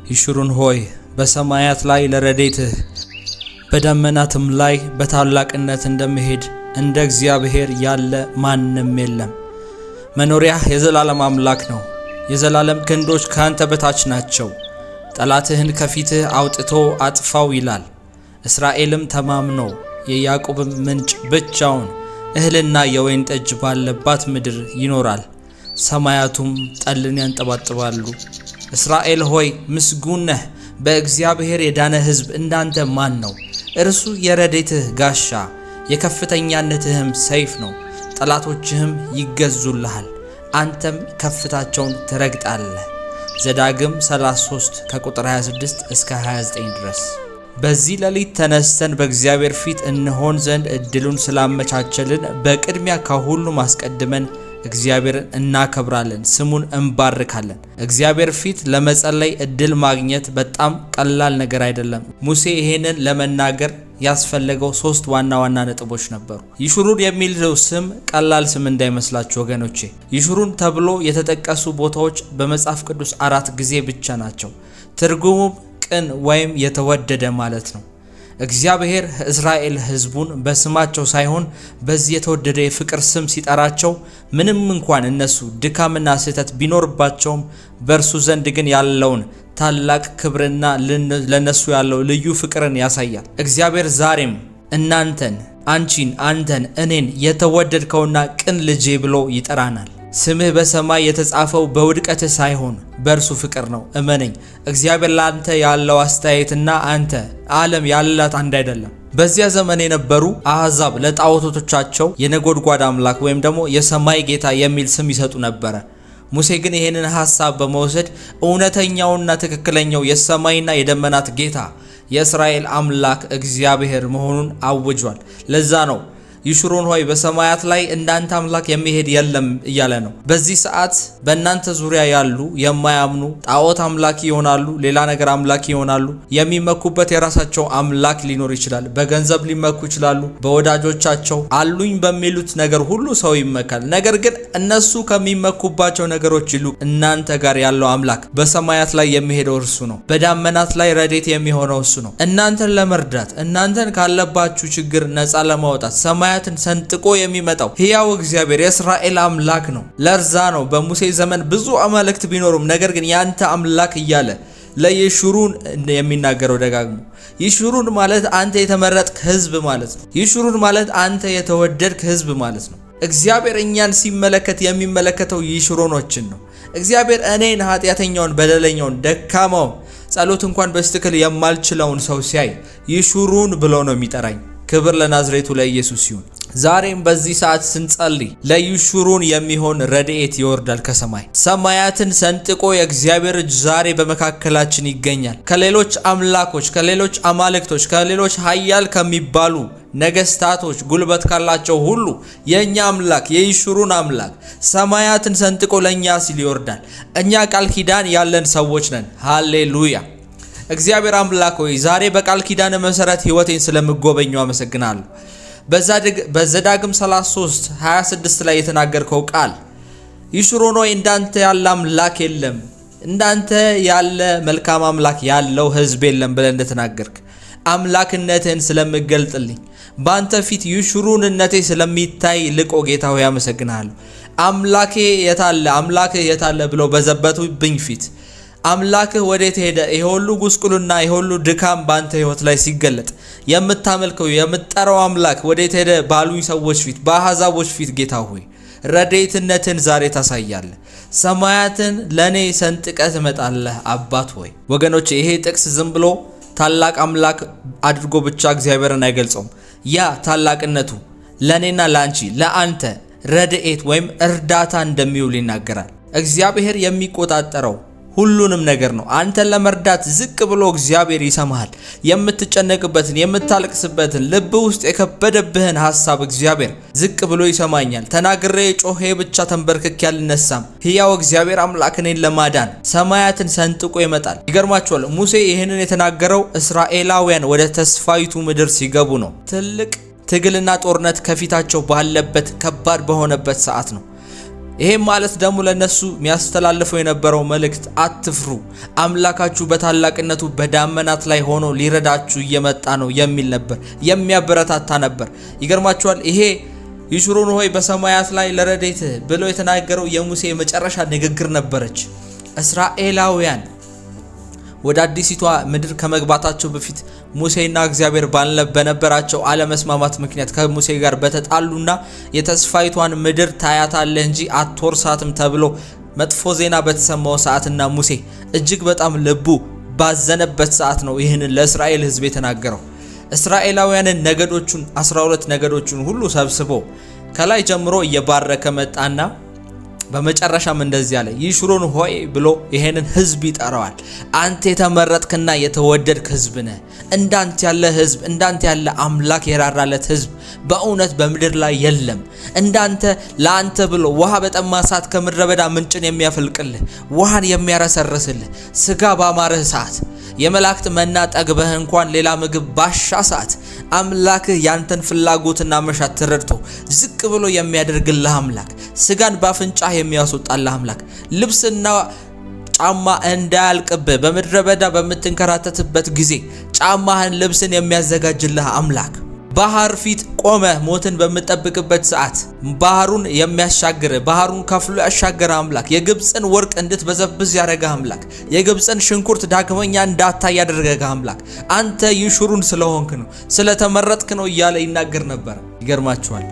ይሹሩን ሆይ በሰማያት ላይ ለረድኤትህ በደመናትም ላይ በታላቅነት እንደምሄድ እንደ እግዚአብሔር ያለ ማንም የለም። መኖሪያህ የዘላለም አምላክ ነው። የዘላለም ክንዶች ካንተ በታች ናቸው። ጠላትህን ከፊትህ አውጥቶ አጥፋው ይላል። እስራኤልም ተማምኖ የያዕቆብም ምንጭ ብቻውን እህልና የወይን ጠጅ ባለባት ምድር ይኖራል። ሰማያቱም ጠልን ያንጠባጥባሉ። እስራኤል ሆይ ምስጉን ነህ። በእግዚአብሔር የዳነ ሕዝብ እንዳንተ ማን ነው? እርሱ የረድኤትህ ጋሻ የከፍተኛነትህም ሰይፍ ነው። ጠላቶችህም ይገዙልሃል፣ አንተም ከፍታቸውን ትረግጣለህ። ዘዳግም 33 ከቁጥር 26 እስከ 29 ድረስ። በዚህ ሌሊት ተነስተን በእግዚአብሔር ፊት እንሆን ዘንድ እድሉን ስላመቻቸልን በቅድሚያ ከሁሉም አስቀድመን እግዚአብሔርን እናከብራለን፣ ስሙን እንባርካለን። እግዚአብሔር ፊት ለመጸለይ እድል ማግኘት በጣም ቀላል ነገር አይደለም። ሙሴ ይሄንን ለመናገር ያስፈለገው 3 ዋና ዋና ነጥቦች ነበሩ። ይሹሩን የሚለው ስም ቀላል ስም እንዳይመስላችሁ ወገኖቼ። ይሹሩን ተብሎ የተጠቀሱ ቦታዎች በመጽሐፍ ቅዱስ 4 ጊዜ ብቻ ናቸው። ትርጉሙም ቅን ወይም የተወደደ ማለት ነው። እግዚአብሔር እስራኤል ሕዝቡን በስማቸው ሳይሆን በዚህ የተወደደ የፍቅር ስም ሲጠራቸው ምንም እንኳን እነሱ ድካምና ስህተት ቢኖርባቸውም በእርሱ ዘንድ ግን ያለውን ታላቅ ክብርና ለነሱ ያለው ልዩ ፍቅርን ያሳያል። እግዚአብሔር ዛሬም እናንተን፣ አንቺን፣ አንተን፣ እኔን የተወደድከውና ቅን ልጄ ብሎ ይጠራናል። ስምህ በሰማይ የተጻፈው በውድቀትህ ሳይሆን በእርሱ ፍቅር ነው። እመነኝ። እግዚአብሔር ላንተ ያለው አስተያየትና አንተ ዓለም ያላት አንድ አይደለም። በዚያ ዘመን የነበሩ አሕዛብ ለጣዖቶቻቸው የነጎድጓድ አምላክ ወይም ደግሞ የሰማይ ጌታ የሚል ስም ይሰጡ ነበረ። ሙሴ ግን ይህንን ሐሳብ በመውሰድ እውነተኛውና ትክክለኛው የሰማይና የደመናት ጌታ የእስራኤል አምላክ እግዚአብሔር መሆኑን አውጇል። ለዛ ነው ይሹሩን ሆይ በሰማያት ላይ እንዳንተ አምላክ የሚሄድ የለም እያለ ነው። በዚህ ሰዓት በእናንተ ዙሪያ ያሉ የማያምኑ ጣዖት አምላኪ ይሆናሉ፣ ሌላ ነገር አምላኪ ይሆናሉ። የሚመኩበት የራሳቸው አምላክ ሊኖር ይችላል። በገንዘብ ሊመኩ ይችላሉ። በወዳጆቻቸው አሉኝ በሚሉት ነገር ሁሉ ሰው ይመካል። ነገር ግን እነሱ ከሚመኩባቸው ነገሮች ይልቅ እናንተ ጋር ያለው አምላክ በሰማያት ላይ የሚሄደው እርሱ ነው። በዳመናት ላይ ረድኤት የሚሆነው እሱ ነው። እናንተን ለመርዳት እናንተን ካለባችሁ ችግር ነፃ ለማውጣት ሰማያትን ሰንጥቆ የሚመጣው ሕያው እግዚአብሔር የእስራኤል አምላክ ነው። ለርዛ ነው በሙሴ ዘመን ብዙ አማልክት ቢኖሩም ነገር ግን ያንተ አምላክ እያለ ለይሹሩን የሚናገረው ደጋግሞ። ይሹሩን ማለት አንተ የተመረጥክ ሕዝብ ማለት ነው። ይሹሩን ማለት አንተ የተወደድክ ሕዝብ ማለት ነው። እግዚአብሔር እኛን ሲመለከት የሚመለከተው ይሹሩኖችን ነው። እግዚአብሔር እኔን ኃጢአተኛውን፣ በደለኛውን፣ ደካማውን ጸሎት እንኳን በስትክክል የማልችለውን ሰው ሲያይ ይሹሩን ብሎ ነው የሚጠራኝ። ክብር ለናዝሬቱ ለኢየሱስ ይሁን። ዛሬም በዚህ ሰዓት ስንጸልይ ለይሹሩን የሚሆን ረድኤት ይወርዳል ከሰማይ። ሰማያትን ሰንጥቆ የእግዚአብሔር እጅ ዛሬ በመካከላችን ይገኛል። ከሌሎች አምላኮች፣ ከሌሎች አማልክቶች፣ ከሌሎች ኃያል ከሚባሉ ነገስታቶች፣ ጉልበት ካላቸው ሁሉ የእኛ አምላክ የይሹሩን አምላክ ሰማያትን ሰንጥቆ ለእኛ ሲል ይወርዳል። እኛ ቃል ኪዳን ያለን ሰዎች ነን። ሃሌሉያ። እግዚአብሔር አምላክ ሆይ ዛሬ በቃል ኪዳን መሰረት ህይወቴን ስለምጎበኘው አመሰግናለሁ። በዘዳግም 33 26 ላይ የተናገርከው ቃል ይሹሩን ሆይ እንዳንተ ያለ አምላክ የለም፣ እንዳንተ ያለ መልካም አምላክ ያለው ህዝብ የለም ብለህ እንደተናገርክ አምላክነትህን ስለምገልጥልኝ በአንተ ፊት ይሹሩንነቴ ስለሚታይ ልቆ ጌታ ሆይ አመሰግናለሁ። አምላኬ የታለ አምላክህ የታለ ብለው በዘበቱብኝ ፊት አምላክህ ወዴት ሄደ? የሁሉ ጉስቁልና የሁሉ ድካም ባንተ ህይወት ላይ ሲገለጥ የምታመልከው የምትጠራው አምላክ ወዴት ሄደ ባሉኝ ሰዎች ፊት፣ በአሕዛቦች ፊት ጌታ ሆይ ረድኤትነትን ዛሬ ታሳያለህ። ሰማያትን ለኔ ሰንጥቀህ ትመጣለህ። አባት ሆይ ወገኖች፣ ይሄ ጥቅስ ዝም ብሎ ታላቅ አምላክ አድርጎ ብቻ እግዚአብሔርን አይገልጸውም። ያ ታላቅነቱ ለኔና ለአንቺ ለአንተ ረድኤት ወይም እርዳታ እንደሚውል ይናገራል። እግዚአብሔር የሚቆጣጠረው ሁሉንም ነገር ነው። አንተን ለመርዳት ዝቅ ብሎ እግዚአብሔር ይሰማሃል። የምትጨነቅበትን የምታለቅስበትን ልብ ውስጥ የከበደብህን ሐሳብ እግዚአብሔር ዝቅ ብሎ ይሰማኛል። ተናግሬ ጮሄ ብቻ ተንበርክኬ ያልነሳም ሕያው እግዚአብሔር አምላክ እኔን ለማዳን ሰማያትን ሰንጥቆ ይመጣል። ይገርማችኋል፣ ሙሴ ይህንን የተናገረው እስራኤላውያን ወደ ተስፋይቱ ምድር ሲገቡ ነው። ትልቅ ትግልና ጦርነት ከፊታቸው ባለበት ከባድ በሆነበት ሰዓት ነው። ይሄም ማለት ደግሞ ለነሱ የሚያስተላልፈው የነበረው መልእክት አትፍሩ፣ አምላካችሁ በታላቅነቱ በዳመናት ላይ ሆኖ ሊረዳችሁ እየመጣ ነው የሚል ነበር፣ የሚያበረታታ ነበር። ይገርማችኋል። ይሄ ይሹሩን ሆይ በሰማያት ላይ ለረዴት ብሎ የተናገረው የሙሴ የመጨረሻ ንግግር ነበረች። እስራኤላውያን ወደ አዲሲቷ ምድር ከመግባታቸው በፊት ሙሴና እግዚአብሔር በነበራቸው አለመስማማት ምክንያት ከሙሴ ጋር በተጣሉና የተስፋይቷን ምድር ታያታለህ እንጂ አትወርሳትም ተብሎ መጥፎ ዜና በተሰማው ሰዓትና ሙሴ እጅግ በጣም ልቡ ባዘነበት ሰዓት ነው ይህንን ለእስራኤል ሕዝብ የተናገረው። እስራኤላውያንን ነገዶቹን 12 ነገዶቹን ሁሉ ሰብስቦ ከላይ ጀምሮ እየባረከ መጣና በመጨረሻም እንደዚህ አለ። ይሹሩን ሆይ ብሎ ይሄንን ሕዝብ ይጠራዋል። አንተ የተመረጥክና የተወደድክ ሕዝብ ነህ። እንዳንተ ያለ ሕዝብ፣ እንዳንተ ያለ አምላክ የራራለት ሕዝብ በእውነት በምድር ላይ የለም። እንዳንተ ለአንተ ብሎ ውሃ በጠማ ሰዓት ከምድረ በዳ ምንጭን የሚያፈልቅልህ፣ ውሃን የሚያረሰርስልህ፣ ስጋ ባማረህ ሰዓት የመላእክት መና ጠግበህ እንኳን ሌላ ምግብ ባሻ ሰዓት አምላክህ ያንተን ፍላጎትና መሻት ተረድቶ ዝቅ ብሎ የሚያደርግልህ አምላክ፣ ስጋን ባፍንጫህ የሚያስወጣልህ አምላክ፣ ልብስና ጫማ እንዳያልቅብህ በምድረ በዳ በምትንከራተትበት ጊዜ ጫማህን ልብስን የሚያዘጋጅልህ አምላክ፣ ባህር ፊት ቆመ ሞትን በምትጠብቅበት ሰዓት ባህሩን የሚያሻግር ባህሩን ከፍሎ ያሻገረ አምላክ፣ የግብፅን ወርቅ እንድትበዘብዝ ያደረገ አምላክ፣ የግብፅን ሽንኩርት ዳግመኛ እንዳታይ ያደረገ አምላክ አንተ ይሹሩን ስለሆንክ ነው፣ ስለተመረጥክ ነው እያለ ይናገር ነበር። ይገርማችኋል።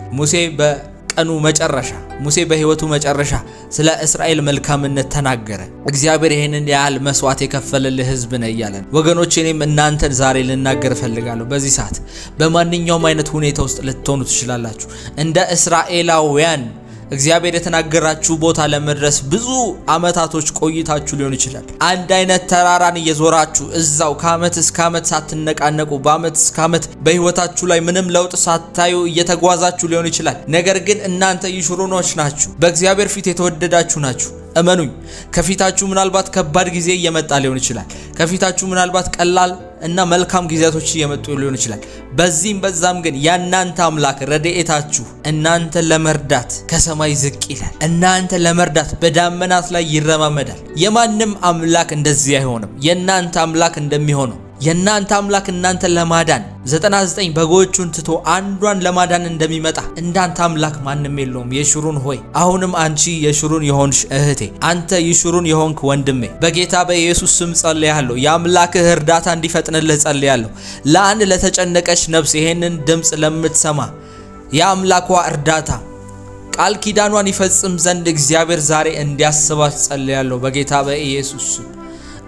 ሙሴ በህይወቱ መጨረሻ ስለ እስራኤል መልካምነት ተናገረ። እግዚአብሔር ይሄንን ያህል መስዋዕት የከፈለልህ ህዝብ ነው እያለን ወገኖች፣ እኔም እናንተን ዛሬ ልናገር ፈልጋለሁ። በዚህ ሰዓት በማንኛውም አይነት ሁኔታ ውስጥ ልትሆኑ ትችላላችሁ። እንደ እስራኤላውያን እግዚአብሔር የተናገራችሁ ቦታ ለመድረስ ብዙ አመታቶች ቆይታችሁ ሊሆን ይችላል። አንድ አይነት ተራራን እየዞራችሁ እዛው ከአመት እስከ አመት ሳትነቃነቁ በአመት እስከ አመት በህይወታችሁ ላይ ምንም ለውጥ ሳታዩ እየተጓዛችሁ ሊሆን ይችላል። ነገር ግን እናንተ ይሹሩኖች ናችሁ፣ በእግዚአብሔር ፊት የተወደዳችሁ ናችሁ። እመኑኝ፣ ከፊታችሁ ምናልባት ከባድ ጊዜ እየመጣ ሊሆን ይችላል። ከፊታችሁ ምናልባት ቀላል እና መልካም ጊዜያቶች እየመጡ ሊሆን ይችላል። በዚህም በዛም ግን ያናንተ አምላክ ረድኤታችሁ እናንተ ለመርዳት ከሰማይ ዝቅ ይላል። እናንተ ለመርዳት በዳመናት ላይ ይረማመዳል። የማንም አምላክ እንደዚህ አይሆንም። የናንተ አምላክ እንደሚሆነው የናንተ አምላክ እናንተ ለማዳን 99 በጎቹን ትቶ አንዷን ለማዳን እንደሚመጣ እንዳንተ አምላክ ማንም የለውም። ይሹሩን ሆይ አሁንም አንቺ ይሹሩን የሆንሽ እህቴ፣ አንተ ይሹሩን የሆንክ ወንድሜ በጌታ በኢየሱስ ስም ጸልያለሁ። የአምላክህ እርዳታ እንዲፈጥንልህ ጸልያለሁ። ለአንድ ለተጨነቀች ነፍስ ይሄንን ድምጽ ለምትሰማ የአምላኳ እርዳታ ቃል ኪዳኗን ይፈጽም ዘንድ እግዚአብሔር ዛሬ እንዲያስባት ጸልያለሁ በጌታ በኢየሱስ ስም።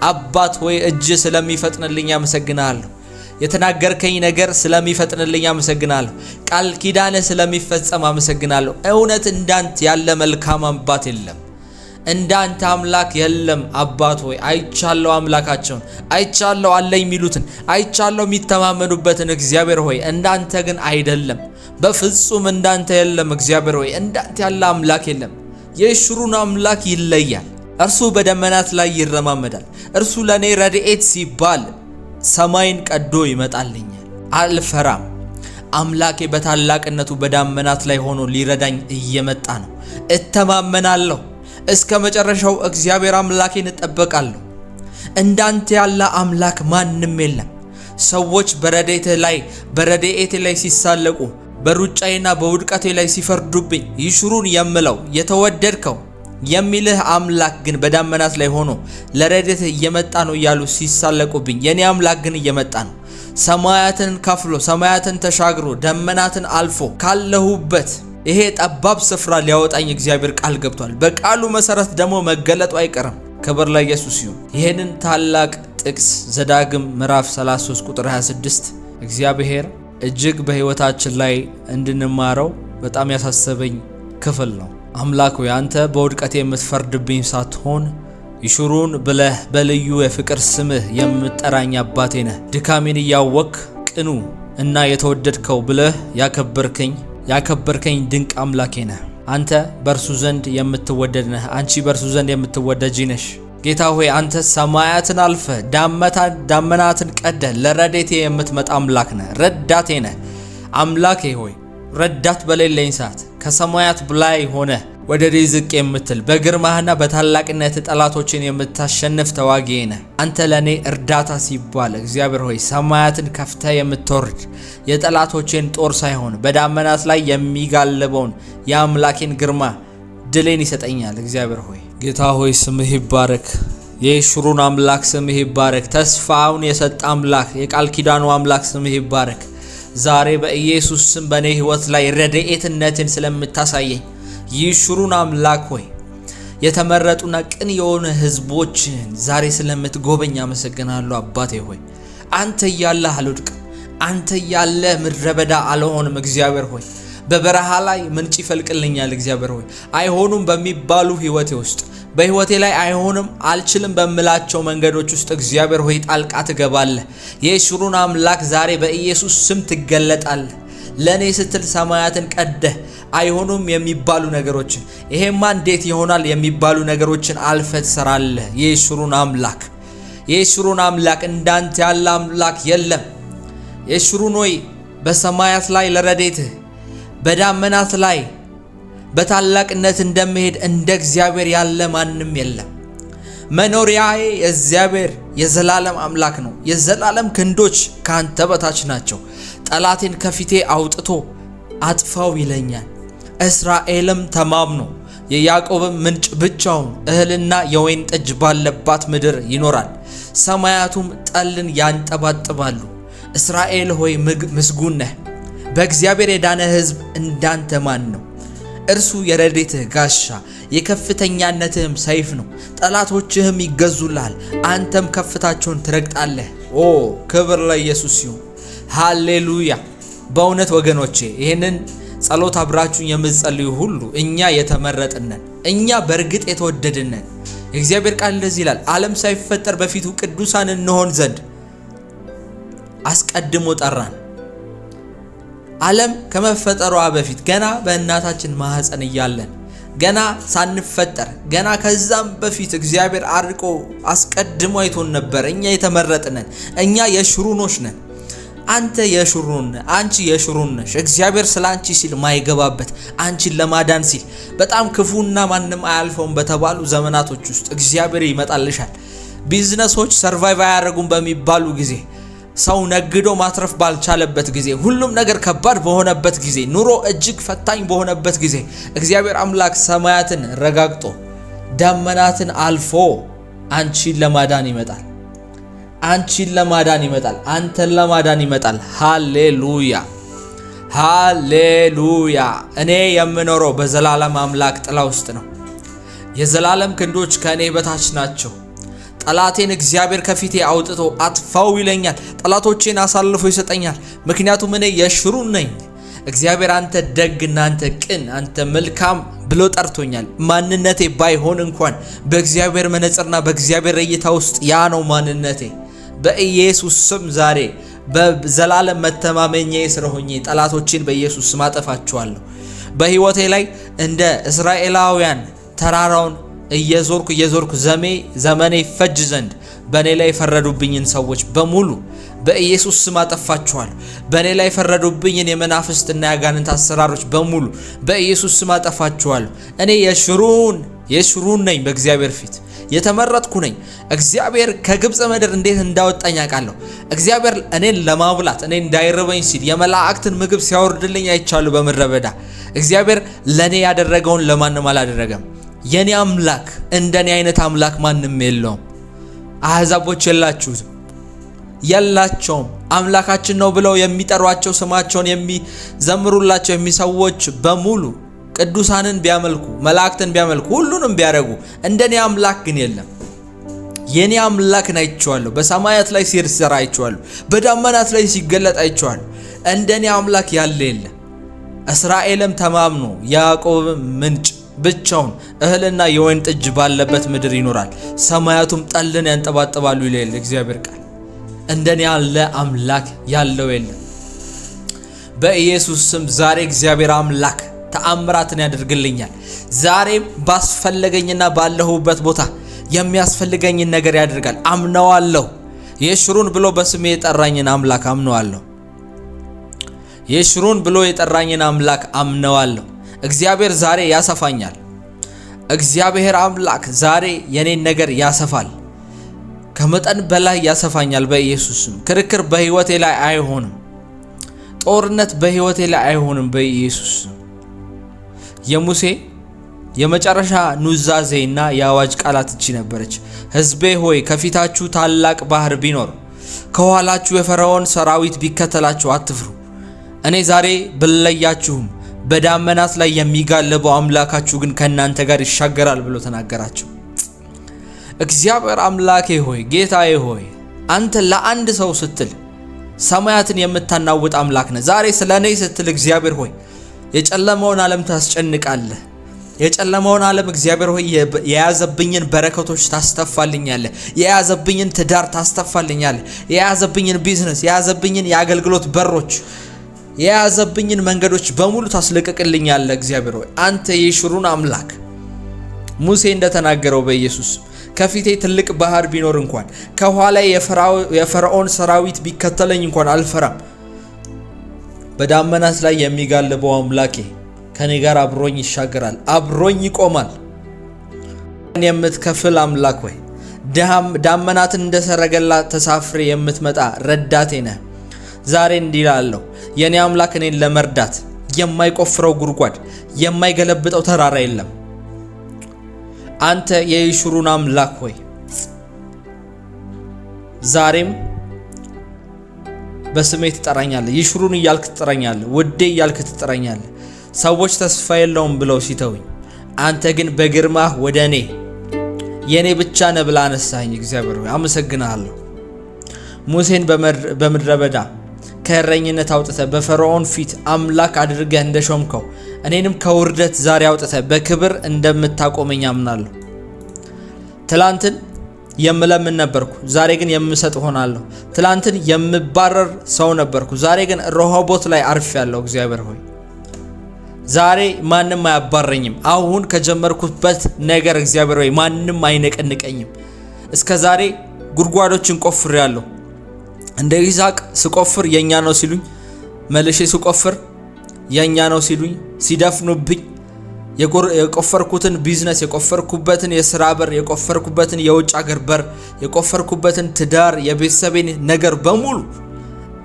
አባት ሆይ እጅ ስለሚፈጥንልኝ አመሰግናለሁ። የተናገርከኝ ነገር ስለሚፈጥንልኝ አመሰግናለሁ። ቃል ኪዳንህ ስለሚፈጸም አመሰግናለሁ። እውነት እንዳንተ ያለ መልካም አባት የለም። እንዳንተ አምላክ የለም። አባት ሆይ አይቻለሁ፣ አምላካቸውን አይቻለሁ፣ አለኝ የሚሉትን አይቻለሁ፣ የሚተማመኑበትን እግዚአብሔር ሆይ እንዳንተ ግን አይደለም። በፍጹም እንዳንተ የለም። እግዚአብሔር ሆይ እንዳንተ ያለ አምላክ የለም። የይሹሩን አምላክ ይለያል። እርሱ በደመናት ላይ ይረማመዳል። እርሱ ለኔ ረድኤት ሲባል ሰማይን ቀዶ ይመጣልኛል። አልፈራም። አምላኬ በታላቅነቱ በዳመናት ላይ ሆኖ ሊረዳኝ እየመጣ ነው። እተማመናለሁ። እስከ መጨረሻው እግዚአብሔር አምላኬን እጠበቃለሁ። እንዳንተ ያለ አምላክ ማንም የለም። ሰዎች በረድኤቴ ላይ ሲሳለቁ፣ በሩጫዬና በውድቀቴ ላይ ሲፈርዱብኝ ይሹሩን የምለው የተወደድከው የሚልህ አምላክ ግን በዳመናት ላይ ሆኖ ለረድኤት እየመጣ ነው እያሉ ሲሳለቁብኝ፣ የኔ አምላክ ግን እየመጣ ነው። ሰማያትን ከፍሎ ሰማያትን ተሻግሮ ደመናትን አልፎ ካለሁበት ይሄ ጠባብ ስፍራ ሊያወጣኝ እግዚአብሔር ቃል ገብቷል። በቃሉ መሰረት ደግሞ መገለጡ አይቀርም። ክብር ለኢየሱስ ይሁን። ይሄንን ታላቅ ጥቅስ ዘዳግም ምዕራፍ 33 ቁጥር 26 እግዚአብሔር እጅግ በህይወታችን ላይ እንድንማረው በጣም ያሳሰበኝ ክፍል ነው። አምላክ ሆይ አንተ በውድቀቴ የምትፈርድብኝ ሳትሆን ይሹሩን ብለህ በልዩ የፍቅር ስምህ የምትጠራኝ አባቴ ነህ። ድካሜን እያወክ ቅኑ እና የተወደድከው ብለህ ያከበርከኝ ድንቅ አምላኬ ነህ። አንተ በእርሱ ዘንድ የምትወደድ ነህ። አንቺ በእርሱ ዘንድ የምትወደጂ ነሽ። ጌታ ሆይ አንተ ሰማያትን አልፈ ዳመናትን ቀደ ለረድኤቴ የምትመጣ አምላክ ነህ። ረዳቴ ነህ። አምላኬ ሆይ ረዳት በሌለኝ ሰዓት ከሰማያት በላይ ሆነ ወደ እኔ ዝቅ የምትል በግርማህና በታላቅነት ጠላቶችን የምታሸንፍ ተዋጊ ነህ። አንተ ለኔ እርዳታ ሲባል እግዚአብሔር ሆይ ሰማያትን ከፍተህ የምትወርድ የጠላቶችን ጦር ሳይሆን በዳመናት ላይ የሚጋልበውን የአምላኬን ግርማ ድሌን ይሰጠኛል። እግዚአብሔር ሆይ ጌታ ሆይ ስምህ ይባረክ። የሽሩን አምላክ ስምህ ይባረክ። ተስፋውን የሰጠ አምላክ የቃል ኪዳኑ አምላክ ስምህ ይባረክ። ዛሬ በኢየሱስ ስም በኔ ህይወት ላይ ረድኤትነትን ስለምታሳየኝ ይሽሩን አምላክ ሆይ የተመረጡና ቅን የሆኑ ህዝቦችን ዛሬ ስለምትጎበኝ አመሰግናለሁ። አባቴ ሆይ አንተ ያለህ አልወድቅም። አንተ ያለህ ምድረ በዳ አልሆንም። እግዚአብሔር ሆይ በበረሃ ላይ ምንጭ ይፈልቅልኛል። እግዚአብሔር ሆይ አይሆኑም በሚባሉ ህይወቴ ውስጥ በህይወቴ ላይ አይሆንም አልችልም በምላቸው መንገዶች ውስጥ እግዚአብሔር ሆይ ጣልቃ ትገባለህ። የሽሩን አምላክ ዛሬ በኢየሱስ ስም ትገለጣለህ። ለኔ ስትል ሰማያትን ቀደህ አይሆኑም የሚባሉ ነገሮችን ይሄማ እንዴት ይሆናል የሚባሉ ነገሮችን አልፈህ ትሰራለህ። የሽሩን አምላክ እንዳንተ ያለ አምላክ የለም። የሽሩን ሆይ በሰማያት ላይ ለረድኤትህ በዳመናት ላይ በታላቅነት እንደምሄድ እንደ እግዚአብሔር ያለ ማንም የለም። መኖሪያዬ የእግዚአብሔር የዘላለም አምላክ ነው። የዘላለም ክንዶች ካንተ በታች ናቸው። ጠላቴን ከፊቴ አውጥቶ አጥፋው ይለኛል። እስራኤልም ተማምኖ የያዕቆብም ምንጭ ብቻውን እህልና የወይን ጠጅ ባለባት ምድር ይኖራል። ሰማያቱም ጠልን ያንጠባጥባሉ። እስራኤል ሆይ ምስጉን ነህ። በእግዚአብሔር የዳነ ሕዝብ እንዳንተ ማን ነው? እርሱ የረድኤትህ ጋሻ የከፍተኛነትህም ሰይፍ ነው። ጠላቶችህም ይገዙልሃል፣ አንተም ከፍታቸውን ትረግጣለህ። ኦ ክብር ለኢየሱስ ይሁን። ሃሌሉያ። በእውነት ወገኖቼ ይህንን ጸሎት አብራችሁን የምትጸልዩ ሁሉ እኛ የተመረጥነን፣ እኛ በእርግጥ የተወደድነን። የእግዚአብሔር ቃል እንደዚህ ይላል፣ ዓለም ሳይፈጠር በፊቱ ቅዱሳን እንሆን ዘንድ አስቀድሞ ጠራን። ዓለም ከመፈጠሯ በፊት ገና በእናታችን ማህፀን እያለን ገና ሳንፈጠር ገና ከዛም በፊት እግዚአብሔር አርቆ አስቀድሞ አይቶን ነበር። እኛ የተመረጥነን፣ እኛ የሽሩኖች ነን። አንተ የሽሩን፣ አንቺ የሽሩን ነሽ። እግዚአብሔር ስላንቺ ሲል ማይገባበት አንቺን ለማዳን ሲል በጣም ክፉና ማንም አያልፈውም በተባሉ ዘመናቶች ውስጥ እግዚአብሔር ይመጣልሻል። ቢዝነሶች ሰርቫይቭ አያደርጉም በሚባሉ ጊዜ፣ ሰው ነግዶ ማትረፍ ባልቻለበት ጊዜ፣ ሁሉም ነገር ከባድ በሆነበት ጊዜ፣ ኑሮ እጅግ ፈታኝ በሆነበት ጊዜ እግዚአብሔር አምላክ ሰማያትን ረጋግጦ ደመናትን አልፎ አንቺን ለማዳን ይመጣል። አንቺን ለማዳን ይመጣል። አንተን ለማዳን ይመጣል። ሃሌሉያ ሃሌሉያ። እኔ የምኖረው በዘላለም አምላክ ጥላ ውስጥ ነው። የዘላለም ክንዶች ከእኔ በታች ናቸው። ጠላቴን እግዚአብሔር ከፊቴ አውጥቶ አጥፋው ይለኛል። ጠላቶቼን አሳልፎ ይሰጠኛል። ምክንያቱም እኔ የሽሩን ነኝ። እግዚአብሔር አንተ ደግና አንተ ቅን አንተ መልካም ብሎ ጠርቶኛል። ማንነቴ ባይሆን እንኳን በእግዚአብሔር መነጽርና በእግዚአብሔር እይታ ውስጥ ያ ነው ማንነቴ። በኢየሱስ ስም ዛሬ በዘላለም መተማመኛዬ ስለሆኜ ጠላቶቼን በኢየሱስ ስም አጠፋቸዋለሁ። በህይወቴ ላይ እንደ እስራኤላውያን ተራራውን እየዞርኩ ዘመኔ ፈጅ ዘንድ በኔ ላይ የፈረዱብኝን ሰዎች በሙሉ በኢየሱስ ስም አጠፋቸዋለሁ። በኔ ላይ የፈረዱብኝን የመናፍስትና ያጋንንት አሰራሮች በሙሉ በኢየሱስ ስም አጠፋቸዋለሁ። እኔ የሽሩን ነኝ። በእግዚአብሔር ፊት የተመረጥኩ ነኝ። እግዚአብሔር ከግብጽ ምድር እንዴት እንዳወጣኝ አውቃለሁ። እግዚአብሔር እኔን ለማብላት እኔ እንዳይርበኝ ሲል የመላእክትን ምግብ ሲያወርድልኝ አይቻለሁ በምድረ በዳ። እግዚአብሔር ለኔ ያደረገውን ለማንም አላደረገም። የኔ አምላክ እንደኔ አይነት አምላክ ማንም የለውም። አህዛቦች የላቸውም። አምላካችን ነው ብለው የሚጠሯቸው ስማቸውን የሚዘምሩላቸው የሚሰዎች በሙሉ ቅዱሳንን ቢያመልኩ መላእክትን ቢያመልኩ ሁሉንም ቢያደርጉ እንደኔ አምላክ ግን የለም። የኔ አምላክን አይቼዋለሁ። በሰማያት ላይ ሲሰራ አይቼዋለሁ። በዳመናት ላይ ሲገለጥ አይቼዋለሁ። እንደኔ አምላክ ያለ የለም። እስራኤልም ተማምኖ ያዕቆብም ምንጭ ብቻውን እህልና የወይን ጠጅ ባለበት ምድር ይኖራል። ሰማያቱም ጠልን ያንጠባጥባሉ ይላል እግዚአብሔር ቃል። እንደኔ ያለ አምላክ ያለው የለም። በኢየሱስ ስም ዛሬ እግዚአብሔር አምላክ ተአምራትን ያደርግልኛል። ዛሬም ባስፈለገኝና ባለሁበት ቦታ የሚያስፈልገኝን ነገር ያደርጋል። አምነዋለሁ። የሽሩን ብሎ በስሜ የጠራኝን አምላክ አምነዋለሁ። የሽሩን ብሎ የጠራኝን አምላክ አምነዋለሁ። እግዚአብሔር ዛሬ ያሰፋኛል። እግዚአብሔር አምላክ ዛሬ የኔን ነገር ያሰፋል፣ ከመጠን በላይ ያሰፋኛል በኢየሱስ ስም። ክርክር በህይወቴ ላይ አይሆንም። ጦርነት በህይወቴ ላይ አይሆንም በኢየሱስ ስም። የሙሴ የመጨረሻ ኑዛዜና የአዋጅ ቃላት እቺ ነበረች። ሕዝቤ ሆይ ከፊታችሁ ታላቅ ባህር ቢኖር ከኋላችሁ የፈርዖን ሰራዊት ቢከተላችሁ አትፍሩ። እኔ ዛሬ ብለያችሁም በዳመናት ላይ የሚጋልበው አምላካችሁ ግን ከእናንተ ጋር ይሻገራል ብሎ ተናገራቸው። እግዚአብሔር አምላኬ ሆይ ጌታዬ ሆይ አንተ ለአንድ ሰው ስትል ሰማያትን የምታናውጥ አምላክ ነህ። ዛሬ ስለኔ ስትል እግዚአብሔር ሆይ የጨለመውን ዓለም ታስጨንቃለህ። የጨለመውን ዓለም እግዚአብሔር ሆይ የያዘብኝን በረከቶች ታስተፋልኛለህ። የያዘብኝን ትዳር ታስተፋልኛለህ። የያዘብኝን ቢዝነስ፣ የያዘብኝን የአገልግሎት በሮች፣ የያዘብኝን መንገዶች በሙሉ ታስለቅቅልኛለህ። እግዚአብሔር ሆይ አንተ የሽሩን አምላክ ሙሴ እንደተናገረው በኢየሱስ ከፊቴ ትልቅ ባህር ቢኖር እንኳን ከኋላ የፈርዖን ሰራዊት ቢከተለኝ እንኳን አልፈራም። በዳመናት ላይ የሚጋልበው አምላኬ ከኔ ጋር አብሮኝ ይሻገራል፣ አብሮኝ ይቆማል። የምትከፍል አምላክ ሆይ ዳመናትን እንደ ሰረገላ ተሳፍሬ የምትመጣ ረዳቴ ነህ። ዛሬ እንዲህ እላለሁ፣ የኔ አምላክ እኔን ለመርዳት የማይቆፍረው ጉድጓድ የማይገለብጠው ተራራ የለም። አንተ የይሹሩን አምላክ ሆይ ዛሬም በስሜ ትጠራኛለህ። ይሹሩን እያልክ ትጠራኛለህ፣ ውዴ እያልክ ትጠራኛለህ። ሰዎች ተስፋ የለውም ብለው ሲተውኝ አንተ ግን በግርማህ ወደ እኔ የኔ ብቻ ነህ ብለህ አነሳኸኝ። እግዚአብሔር ሆይ አመሰግናለሁ። ሙሴን በምድረ በዳ ከእረኝነት አውጥተህ በፈርዖን ፊት አምላክ አድርገህ እንደሾምከው እኔንም ከውርደት ዛሬ አውጥተህ በክብር እንደምታቆመኝ አምናለሁ። ትላንትን የምለምን ነበርኩ፣ ዛሬ ግን የምሰጥ ሆናለሁ። ትላንትን የምባረር ሰው ነበርኩ፣ ዛሬ ግን ረሆቦት ላይ አርፌያለሁ። እግዚአብሔር ሆይ ዛሬ ማንም አያባረኝም። አሁን ከጀመርኩበት ነገር እግዚአብሔር ሆይ ማንም አይነቀንቀኝም። እስከ ዛሬ ጉድጓዶችን ቆፍሬያለሁ። እንደ ይስሐቅ ስቆፍር የኛ ነው ሲሉኝ፣ መልሼ ስቆፍር የኛ ነው ሲሉኝ፣ ሲደፍኑብኝ የቆፈርኩትን ቢዝነስ፣ የቆፈርኩበትን የሥራ በር፣ የቆፈርኩበትን የውጭ ሀገር በር፣ የቆፈርኩበትን ትዳር፣ የቤተሰቤን ነገር በሙሉ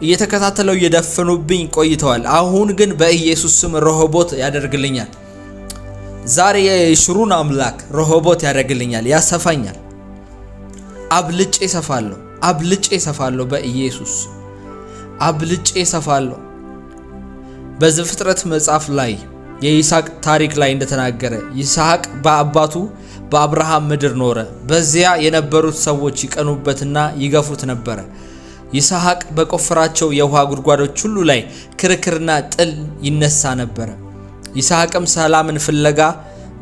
እየተከታተለው እየደፈኑብኝ ቆይተዋል። አሁን ግን በኢየሱስ ስም ረሆቦት ያደርግልኛል። ዛሬ የሽሩን አምላክ ረሆቦት ያደርግልኛል፣ ያሰፋኛል። አብልጬ እሰፋለሁ፣ አብልጬ እሰፋለሁ። በኢየሱስ አብልጬ እሰፋለሁ። በዘፍጥረት መጽሐፍ ላይ የይስሐቅ ታሪክ ላይ እንደተናገረ ይስሐቅ በአባቱ በአብርሃም ምድር ኖረ። በዚያ የነበሩት ሰዎች ይቀኑበትና ይገፉት ነበረ። ይስሐቅ በቆፈራቸው የውሃ ጉድጓዶች ሁሉ ላይ ክርክርና ጥል ይነሳ ነበረ። ይስሐቅም ሰላምን ፍለጋ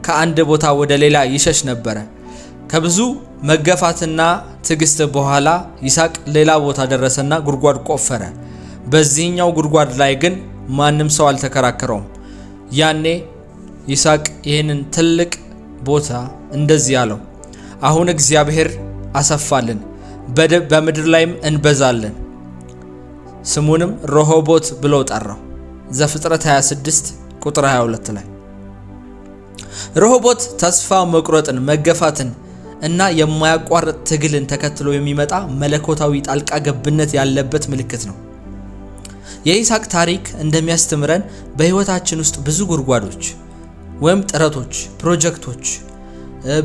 ከአንድ ቦታ ወደ ሌላ ይሸሽ ነበረ። ከብዙ መገፋትና ትዕግስት በኋላ ይስሐቅ ሌላ ቦታ ደረሰና ጉድጓድ ቆፈረ። በዚህኛው ጉድጓድ ላይ ግን ማንም ሰው አልተከራከረውም። ያኔ ይስሐቅ ይህንን ትልቅ ቦታ እንደዚህ አለው፣ አሁን እግዚአብሔር አሰፋልን፣ በምድር ላይም እንበዛለን። ስሙንም ረሆቦት ብለው ጠራው። ዘፍጥረት 26 ቁጥር 22 ላይ ረሆቦት ተስፋ መቁረጥን፣ መገፋትን እና የማያቋርጥ ትግልን ተከትሎ የሚመጣ መለኮታዊ ጣልቃ ገብነት ያለበት ምልክት ነው። የይስሐቅ ታሪክ እንደሚያስተምረን በህይወታችን ውስጥ ብዙ ጉድጓዶች ወይም ጥረቶች፣ ፕሮጀክቶች፣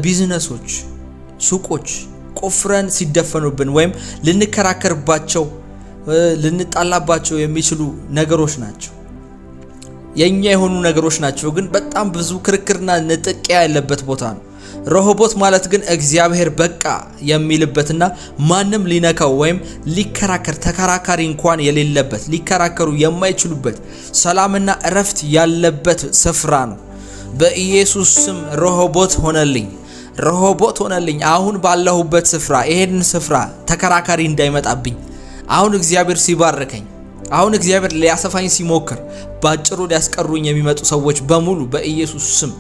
ቢዝነሶች፣ ሱቆች ቆፍረን ሲደፈኑብን ወይም ልንከራከርባቸው፣ ልንጣላባቸው የሚችሉ ነገሮች ናቸው። የኛ የሆኑ ነገሮች ናቸው፣ ግን በጣም ብዙ ክርክርና ንጥቂያ ያለበት ቦታ ነው። ረሆቦት ማለት ግን እግዚአብሔር በቃ የሚልበትና ማንም ሊነካው ወይም ሊከራከር ተከራካሪ እንኳን የሌለበት፣ ሊከራከሩ የማይችሉበት ሰላምና እረፍት ያለበት ስፍራ ነው። በኢየሱስ ስም ረሆቦት ሆነልኝ፣ ረሆቦት ሆነልኝ። አሁን ባለሁበት ስፍራ ይሄን ስፍራ ተከራካሪ እንዳይመጣብኝ፣ አሁን እግዚአብሔር ሲባርከኝ፣ አሁን እግዚአብሔር ሊያሰፋኝ ሲሞክር ባጭሩ ሊያስቀሩኝ የሚመጡ ሰዎች በሙሉ በኢየሱስ ስም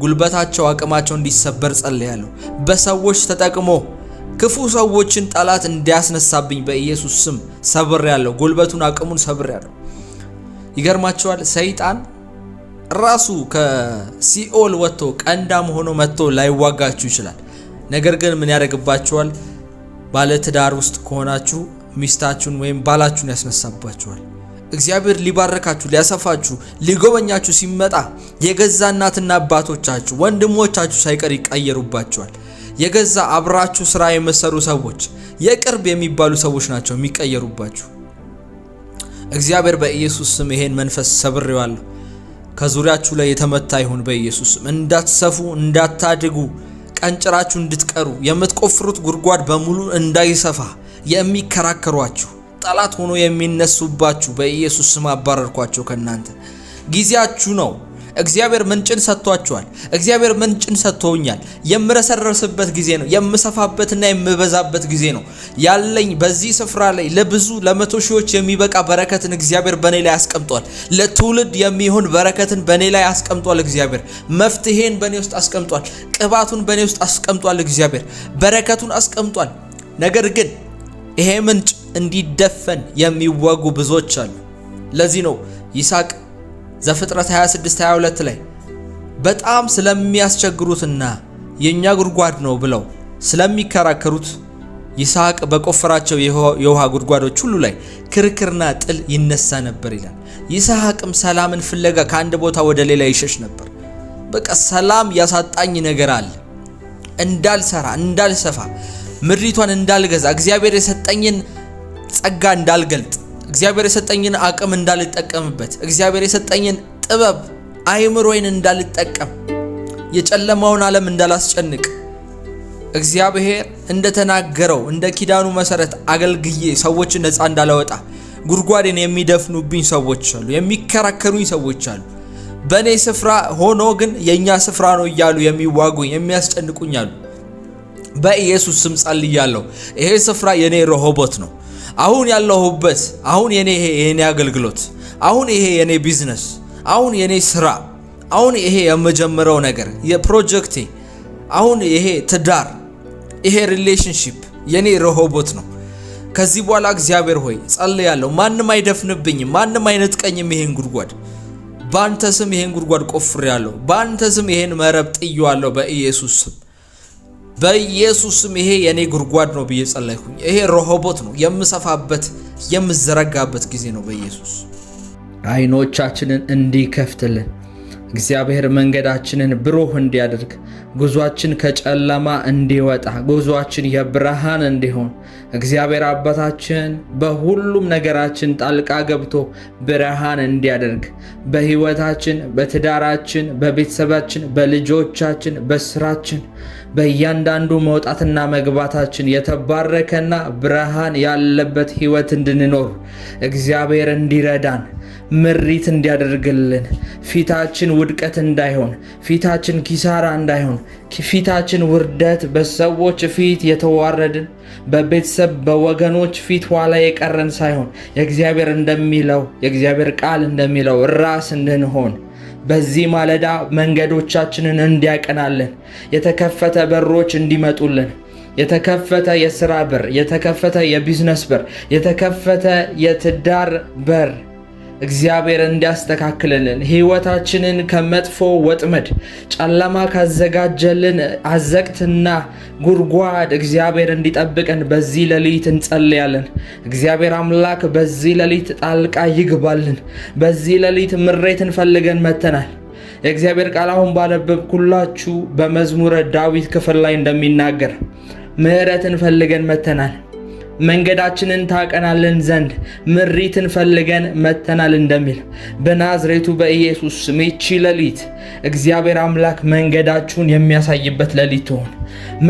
ጉልበታቸው፣ አቅማቸው እንዲሰበር ጸልያለሁ። በሰዎች ተጠቅሞ ክፉ ሰዎችን ጠላት እንዲያስነሳብኝ በኢየሱስ ስም ሰብሬያለሁ። ጉልበቱን፣ አቅሙን ሰብሬያለሁ። ይገርማቸዋል። ሰይጣን ራሱ ከሲኦል ወጥቶ ቀንዳም ሆኖ መጥቶ ላይዋጋችሁ ይችላል። ነገር ግን ምን ያደርግባችኋል? ባለ ትዳር ውስጥ ከሆናችሁ ሚስታችሁን ወይም ባላችሁን ያስነሳባችኋል። እግዚአብሔር ሊባረካችሁ፣ ሊያሰፋችሁ፣ ሊጎበኛችሁ ሲመጣ የገዛ እናትና አባቶቻችሁ ወንድሞቻችሁ ሳይቀር ይቀየሩባችኋል። የገዛ አብራችሁ ስራ የመሰሩ ሰዎች የቅርብ የሚባሉ ሰዎች ናቸው የሚቀየሩባችሁ። እግዚአብሔር በኢየሱስ ስም ይሄን መንፈስ ሰብሬዋለሁ። ከዙሪያችሁ ላይ የተመታ ይሁን በኢየሱስ ስም። እንዳትሰፉ፣ እንዳታድጉ፣ ቀንጭራችሁ እንድትቀሩ፣ የምትቆፍሩት ጉድጓድ በሙሉ እንዳይሰፋ የሚከራከሯችሁ ጠላት ሆኖ የሚነሱባችሁ በኢየሱስ ስም አባረርኳቸው ከናንተ። ጊዜያችሁ ነው። እግዚአብሔር ምንጭን ሰጥቷችኋል። እግዚአብሔር ምንጭን ሰጥቶኛል። የምረሰረስበት ጊዜ ነው። የምሰፋበትና የምበዛበት ጊዜ ነው። ያለኝ በዚህ ስፍራ ላይ ለብዙ ለመቶ ሺዎች የሚበቃ በረከትን እግዚአብሔር በኔ ላይ አስቀምጧል። ለትውልድ የሚሆን በረከትን በኔ ላይ አስቀምጧል። እግዚአብሔር መፍትሄን በኔ ውስጥ አስቀምጧል። ቅባቱን በኔ ውስጥ አስቀምጧል። እግዚአብሔር በረከቱን አስቀምጧል። ነገር ግን ይሄ ምንጭ እንዲደፈን የሚወጉ ብዙዎች አሉ። ለዚህ ነው ይስሐቅ ዘፍጥረት 26:22 ላይ በጣም ስለሚያስቸግሩትና የኛ ጉድጓድ ነው ብለው ስለሚከራከሩት ይስሐቅ በቆፈራቸው የውሃ ጉድጓዶች ሁሉ ላይ ክርክርና ጥል ይነሳ ነበር ይላል። ይስሐቅም ሰላምን ፍለጋ ከአንድ ቦታ ወደ ሌላ ይሸሽ ነበር። በቃ ሰላም ያሳጣኝ ነገር አለ፣ እንዳልሰራ፣ እንዳልሰፋ፣ ምድሪቷን እንዳልገዛ፣ እግዚአብሔር የሰጠኝን ጸጋ እንዳልገልጥ፣ እግዚአብሔር የሰጠኝን አቅም እንዳልጠቀምበት፣ እግዚአብሔር የሰጠኝን ጥበብ አይምሮዬን እንዳልጠቀም፣ የጨለማውን ዓለም እንዳላስጨንቅ፣ እግዚአብሔር እንደተናገረው እንደ ኪዳኑ መሰረት አገልግዬ ሰዎችን ነፃ እንዳላወጣ ጉድጓዴን የሚደፍኑብኝ ሰዎች አሉ፣ የሚከራከሩኝ ሰዎች አሉ። በእኔ ስፍራ ሆኖ ግን የኛ ስፍራ ነው እያሉ የሚዋጉኝ የሚያስጨንቁኝ አሉ። በኢየሱስ ስም ጸልያለሁ። ይሄ ስፍራ የኔ ረሆቦት ነው። አሁን ያለሁበት፣ አሁን የኔ አገልግሎት፣ አሁን ይሄ የኔ ቢዝነስ፣ አሁን የኔ ስራ፣ አሁን ይሄ የመጀመሪያው ነገር የፕሮጀክቴ፣ አሁን ይሄ ትዳር፣ ይሄ ሪሌሽንሺፕ የኔ ረሆቦት ነው። ከዚህ በኋላ እግዚአብሔር ሆይ ጸልያለሁ፣ ማንም አይደፍንብኝም፣ ማንም አይነጥቀኝም። ይሄን ጉድጓድ ባንተ ስም ይሄን ጉድጓድ ቆፍሬያለሁ፣ ባንተ ስም ይሄን መረብ ጥዬዋለሁ። በኢየሱስ ስም ይሄ የኔ ጉድጓድ ነው ብዬ ጸለይኩኝ። ይሄ ረሆቦት ነው፣ የምሰፋበት የምዘረጋበት ጊዜ ነው። በኢየሱስ አይኖቻችንን እንዲከፍትልን እግዚአብሔር መንገዳችንን ብሩህ እንዲያደርግ፣ ጉዟችን ከጨለማ እንዲወጣ፣ ጉዟችን የብርሃን እንዲሆን እግዚአብሔር አባታችን በሁሉም ነገራችን ጣልቃ ገብቶ ብርሃን እንዲያደርግ በህይወታችን፣ በትዳራችን፣ በቤተሰባችን፣ በልጆቻችን፣ በስራችን፣ በእያንዳንዱ መውጣትና መግባታችን የተባረከና ብርሃን ያለበት ህይወት እንድንኖር እግዚአብሔር እንዲረዳን፣ ምሪት እንዲያደርግልን፣ ፊታችን ውድቀት እንዳይሆን፣ ፊታችን ኪሳራ እንዳይሆን፣ ፊታችን ውርደት፣ በሰዎች ፊት የተዋረድን፣ በቤተሰብ በወገኖች ፊት ኋላ የቀረን ሳይሆን የእግዚአብሔር እንደሚለው የእግዚአብሔር ቃል እንደሚለው ራስ እንድንሆን በዚህ ማለዳ መንገዶቻችንን እንዲያቀናልን፣ የተከፈተ በሮች እንዲመጡልን፣ የተከፈተ የሥራ በር፣ የተከፈተ የቢዝነስ በር፣ የተከፈተ የትዳር በር እግዚአብሔር እንዲያስተካክልልን፣ ህይወታችንን ከመጥፎ ወጥመድ ጨለማ ካዘጋጀልን አዘቅትና ጉድጓድ እግዚአብሔር እንዲጠብቀን በዚህ ሌሊት እንጸልያለን። እግዚአብሔር አምላክ በዚህ ሌሊት ጣልቃ ይግባልን። በዚህ ሌሊት ምሬትን ፈልገን መተናል። የእግዚአብሔር ቃል አሁን ባነበብኩላችሁ በመዝሙረ ዳዊት ክፍል ላይ እንደሚናገር ምህረትን ፈልገን መተናል። መንገዳችንን ታቀናልን ዘንድ ምሪትን ፈልገን መተናል እንደሚል በናዝሬቱ በኢየሱስ ስም ይህች ሌሊት እግዚአብሔር አምላክ መንገዳችሁን የሚያሳይበት ሌሊት ትሆን።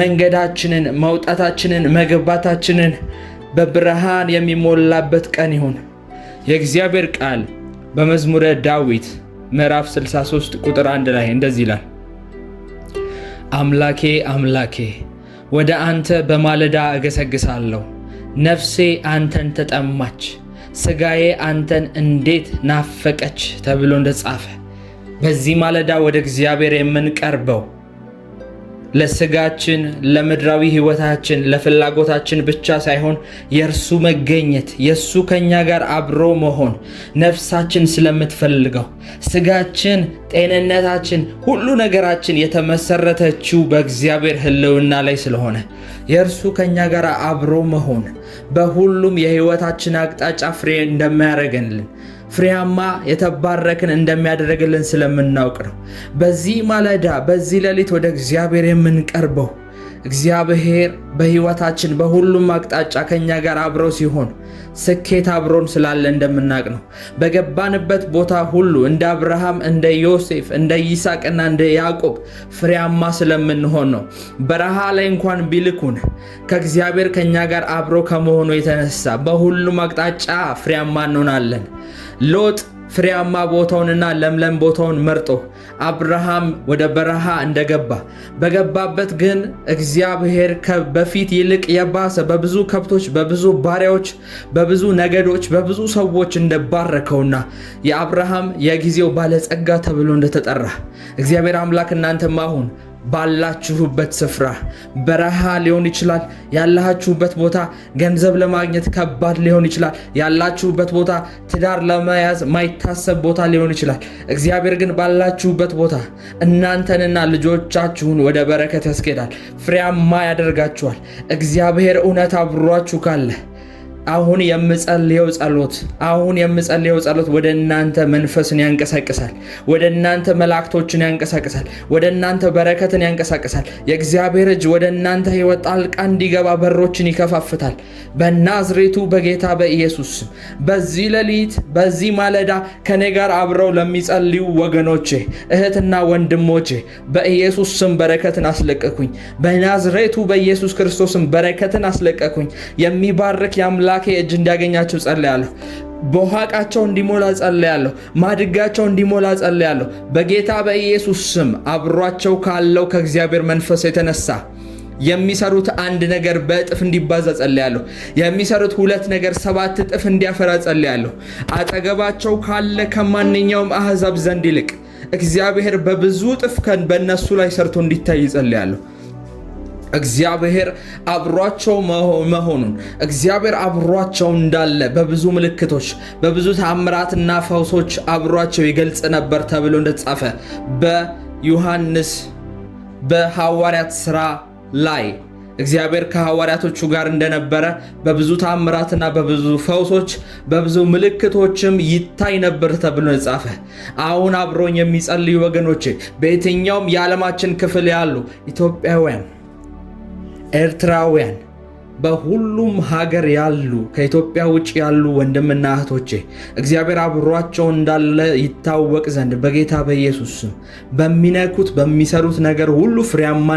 መንገዳችንን፣ መውጣታችንን፣ መግባታችንን በብርሃን የሚሞላበት ቀን ይሁን። የእግዚአብሔር ቃል በመዝሙረ ዳዊት ምዕራፍ 63 ቁጥር 1 ላይ እንደዚህ ይላል፣ አምላኬ አምላኬ ወደ አንተ በማለዳ እገሰግሳለሁ፣ ነፍሴ አንተን ተጠማች፣ ስጋዬ አንተን እንዴት ናፈቀች ተብሎ እንደጻፈ በዚህ ማለዳ ወደ እግዚአብሔር የምንቀርበው ለስጋችን ለምድራዊ ህይወታችን ለፍላጎታችን ብቻ ሳይሆን የእርሱ መገኘት የእሱ ከኛ ጋር አብሮ መሆን ነፍሳችን ስለምትፈልገው ስጋችን ጤንነታችን ሁሉ ነገራችን የተመሰረተችው በእግዚአብሔር ህልውና ላይ ስለሆነ የእርሱ ከኛ ጋር አብሮ መሆን በሁሉም የህይወታችን አቅጣጫ ፍሬ እንደሚያደርግልን ፍሬያማ የተባረክን እንደሚያደርግልን ስለምናውቅ ነው። በዚህ ማለዳ በዚህ ሌሊት ወደ እግዚአብሔር የምንቀርበው እግዚአብሔር በህይወታችን በሁሉም አቅጣጫ ከኛ ጋር አብሮ ሲሆን ስኬት አብሮን ስላለ እንደምናቅ ነው። በገባንበት ቦታ ሁሉ እንደ አብርሃም እንደ ዮሴፍ እንደ ይስሐቅና እንደ ያዕቆብ ፍሬያማ ስለምንሆን ነው። በረሃ ላይ እንኳን ቢልኩን ከእግዚአብሔር ከኛ ጋር አብሮ ከመሆኑ የተነሳ በሁሉም አቅጣጫ ፍሬያማ እንሆናለን። ሎጥ ፍሬያማ ቦታውንና ለምለም ቦታውን መርጦ አብርሃም ወደ በረሃ እንደገባ በገባበት ግን እግዚአብሔር በፊት ይልቅ የባሰ በብዙ ከብቶች በብዙ ባሪያዎች በብዙ ነገዶች በብዙ ሰዎች እንደባረከውና የአብርሃም የጊዜው ባለጸጋ ተብሎ እንደተጠራ እግዚአብሔር አምላክ እናንተም አሁን ባላችሁበት ስፍራ በረሃ ሊሆን ይችላል ያላችሁበት ቦታ ገንዘብ ለማግኘት ከባድ ሊሆን ይችላል ያላችሁበት ቦታ ትዳር ለመያዝ ማይታሰብ ቦታ ሊሆን ይችላል እግዚአብሔር ግን ባላችሁበት ቦታ እናንተንና ልጆቻችሁን ወደ በረከት ያስኬዳል ፍሬያማ ያደርጋችኋል እግዚአብሔር እውነት አብሯችሁ ካለ አሁን የምጸልየው ጸሎት ወደ እናንተ መንፈስን ያንቀሳቅሳል ወደ እናንተ መላእክቶችን ያንቀሳቅሳል ወደ እናንተ በረከትን ያንቀሳቅሳል የእግዚአብሔር እጅ ወደ እናንተ ሕይወት ጣልቃ እንዲገባ በሮችን ይከፋፍታል በናዝሬቱ በጌታ በኢየሱስ ስም በዚህ ሌሊት በዚህ ማለዳ ከኔ ጋር አብረው ለሚጸልዩ ወገኖቼ እህትና ወንድሞቼ በኢየሱስ ስም በረከትን አስለቀቁኝ በናዝሬቱ በኢየሱስ ክርስቶስም በረከትን አስለቀቁኝ የሚባርክ ያምላ እጅ እንዲያገኛቸው ጸልያለሁ በኋቃቸው እንዲሞላ ጸልያለሁ ማድጋቸው እንዲሞላ ጸልያለሁ በጌታ በኢየሱስ ስም አብሯቸው ካለው ከእግዚአብሔር መንፈስ የተነሳ የሚሰሩት አንድ ነገር በእጥፍ እንዲባዛ ጸልያለሁ የሚሰሩት ሁለት ነገር 7 እጥፍ እንዲያፈራ ጸልያለሁ አጠገባቸው ካለ ከማንኛውም አሕዛብ ዘንድ ይልቅ እግዚአብሔር በብዙ እጥፍ በእነሱ ላይ ሰርቶ እንዲታይ ጸልያለሁ እግዚአብሔር አብሯቸው መሆኑን እግዚአብሔር አብሯቸው እንዳለ በብዙ ምልክቶች በብዙ ተአምራትና ፈውሶች አብሯቸው ይገልጽ ነበር ተብሎ እንደተጻፈ በዮሐንስ በሐዋርያት ሥራ ላይ እግዚአብሔር ከሐዋርያቶቹ ጋር እንደነበረ በብዙ ተአምራትና በብዙ ፈውሶች በብዙ ምልክቶችም ይታይ ነበር ተብሎ ተጻፈ አሁን አብሮኝ የሚጸልዩ ወገኖቼ በየትኛውም የዓለማችን ክፍል ያሉ ኢትዮጵያውያን ኤርትራውያን በሁሉም ሀገር ያሉ ከኢትዮጵያ ውጭ ያሉ ወንድምና እህቶቼ እግዚአብሔር አብሯቸው እንዳለ ይታወቅ ዘንድ በጌታ በኢየሱስ ስም በሚነኩት በሚሰሩት ነገር ሁሉ ፍሬያማ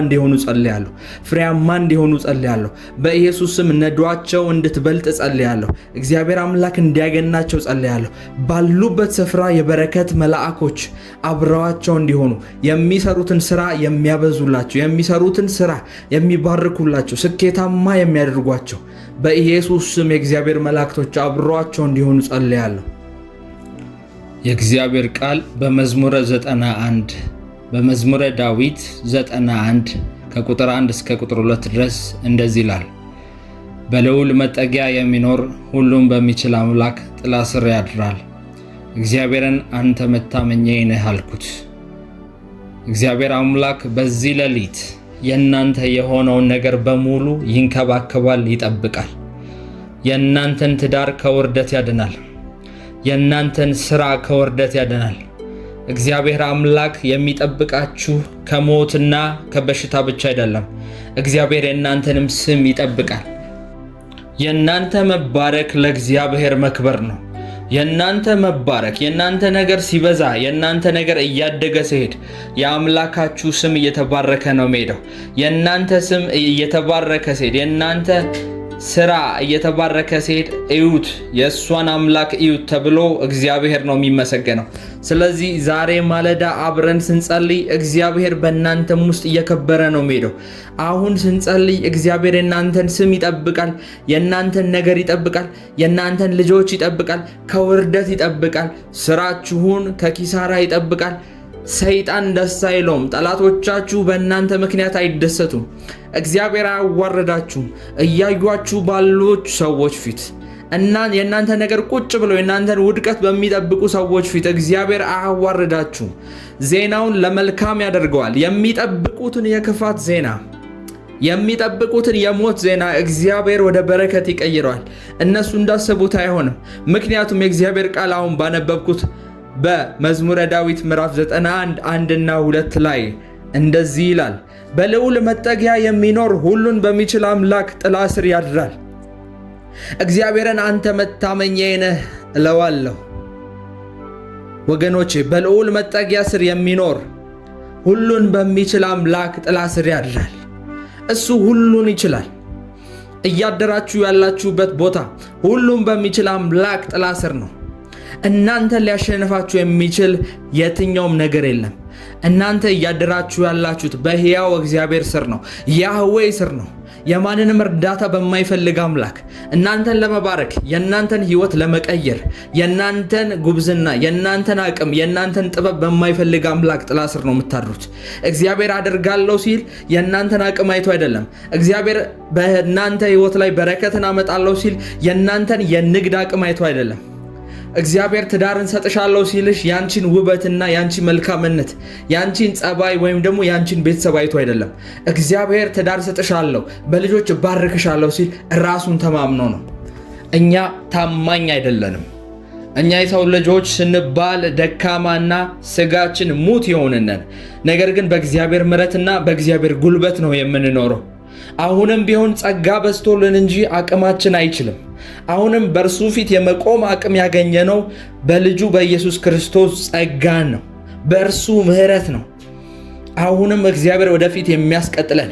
እንዲሆኑ ጸልያለሁ በኢየሱስ ስም ነዷቸው እንድትበልጥ ጸልያለሁ እግዚአብሔር አምላክ እንዲያገናቸው ጸልያለሁ ባሉበት ስፍራ የበረከት መላእክቶች አብረዋቸው እንዲሆኑ የሚሰሩትን ስራ የሚያበዙላቸው የሚሰሩትን ስራ የሚባርኩላቸው ስኬታማ የሚያደርጓቸው በኢየሱስ ስም የእግዚአብሔር መላእክቶች አብረዋቸው እንዲሆኑ ጸልያለሁ የእግዚአብሔር ቃል በመዝሙረ 91 በመዝሙረ ዳዊት 91 ከቁጥር 1 እስከ ቁጥር 2 ድረስ እንደዚህ ይላል በልዑል መጠጊያ የሚኖር ሁሉም በሚችል አምላክ ጥላ ስር ያድራል እግዚአብሔርን አንተ መታመኛዬ ነህ አልኩት እግዚአብሔር አምላክ በዚህ ሌሊት የእናንተ የሆነውን ነገር በሙሉ ይንከባከባል ይጠብቃል የእናንተን ትዳር ከውርደት ያድናል የእናንተን ሥራ ከውርደት ያድናል እግዚአብሔር አምላክ የሚጠብቃችሁ ከሞትና ከበሽታ ብቻ አይደለም እግዚአብሔር የእናንተንም ስም ይጠብቃል የእናንተ መባረክ ለእግዚአብሔር መክበር ነው የእናንተ መባረክ የእናንተ ነገር ሲበዛ የእናንተ ነገር እያደገ ሲሄድ የአምላካችሁ ስም እየተባረከ ነው የሚሄደው የእናንተ ስም እየተባረከ ሲሄድ የእናንተ ስራ እየተባረከ ሲሄድ እዩት የእሷን አምላክ እዩት ተብሎ እግዚአብሔር ነው የሚመሰገነው ስለዚህ ዛሬ ማለዳ አብረን ስንጸልይ እግዚአብሔር በእናንተም ውስጥ እየከበረ ነው የሚሄደው አሁን ስንጸልይ እግዚአብሔር የእናንተን ስም ይጠብቃል የእናንተን ነገር ይጠብቃል የእናንተን ልጆች ይጠብቃል ከውርደት ይጠብቃል ስራችሁን ከኪሳራ ይጠብቃል ሰይጣን ደስ አይለውም። ጠላቶቻችሁ በእናንተ ምክንያት አይደሰቱም። እግዚአብሔር አያዋርዳችሁም። እያዩአችሁ ባሉት ሰዎች ፊት የእናንተ ነገር ቁጭ ብለው የእናንተን ውድቀት በሚጠብቁ ሰዎች ፊት እግዚአብሔር አያዋርዳችሁም። ዜናውን ለመልካም ያደርገዋል። የሚጠብቁትን የክፋት ዜና፣ የሚጠብቁትን የሞት ዜና እግዚአብሔር ወደ በረከት ይቀይረዋል። እነሱ እንዳሰቡት አይሆንም። ምክንያቱም የእግዚአብሔር ቃል አሁን ባነበብኩት በመዝሙረ ዳዊት ምዕራፍ 91 1 እና 2 ላይ እንደዚህ ይላል፣ በልዑል መጠጊያ የሚኖር ሁሉን በሚችል አምላክ ጥላ ስር ያድራል። እግዚአብሔርን አንተ መታመኛዬ ነህ እለዋለሁ። ወገኖቼ በልዑል መጠጊያ ስር የሚኖር ሁሉን በሚችል አምላክ ጥላ ስር ያድራል። እሱ ሁሉን ይችላል። እያደራችሁ ያላችሁበት ቦታ ሁሉን በሚችል አምላክ ጥላ ስር ነው። እናንተን ሊያሸንፋችሁ የሚችል የትኛውም ነገር የለም። እናንተ እያደራችሁ ያላችሁት በሕያው እግዚአብሔር ስር ነው፣ ያህዌ ስር ነው። የማንንም እርዳታ በማይፈልግ አምላክ እናንተን ለመባረክ፣ የእናንተን ሕይወት ለመቀየር፣ የእናንተን ጉብዝና፣ የእናንተን አቅም፣ የእናንተን ጥበብ በማይፈልግ አምላክ ጥላ ስር ነው የምታድሩት። እግዚአብሔር አደርጋለሁ ሲል የእናንተን አቅም አይቶ አይደለም። እግዚአብሔር በእናንተ ሕይወት ላይ በረከትን አመጣለሁ ሲል የእናንተን የንግድ አቅም አይቶ አይደለም። እግዚአብሔር ትዳርን ሰጥሻለሁ ሲልሽ ያንቺን ውበትና ያንቺ መልካምነት፣ ያንቺን ጸባይ ወይም ደግሞ ያንቺን ቤተሰብ አይቶ አይደለም። እግዚአብሔር ትዳር ሰጥሻለሁ፣ በልጆች ባርክሻለሁ ሲል ራሱን ተማምኖ ነው። እኛ ታማኝ አይደለንም። እኛ የሰው ልጆች ስንባል ደካማና ስጋችን ሙት የሆንነን፣ ነገር ግን በእግዚአብሔር ምሕረትና በእግዚአብሔር ጉልበት ነው የምንኖረው። አሁንም ቢሆን ጸጋ በዝቶልን እንጂ አቅማችን አይችልም። አሁንም በእርሱ ፊት የመቆም አቅም ያገኘነው በልጁ በኢየሱስ ክርስቶስ ጸጋን ነው፣ በእርሱ ምሕረት ነው። አሁንም እግዚአብሔር ወደፊት የሚያስቀጥለን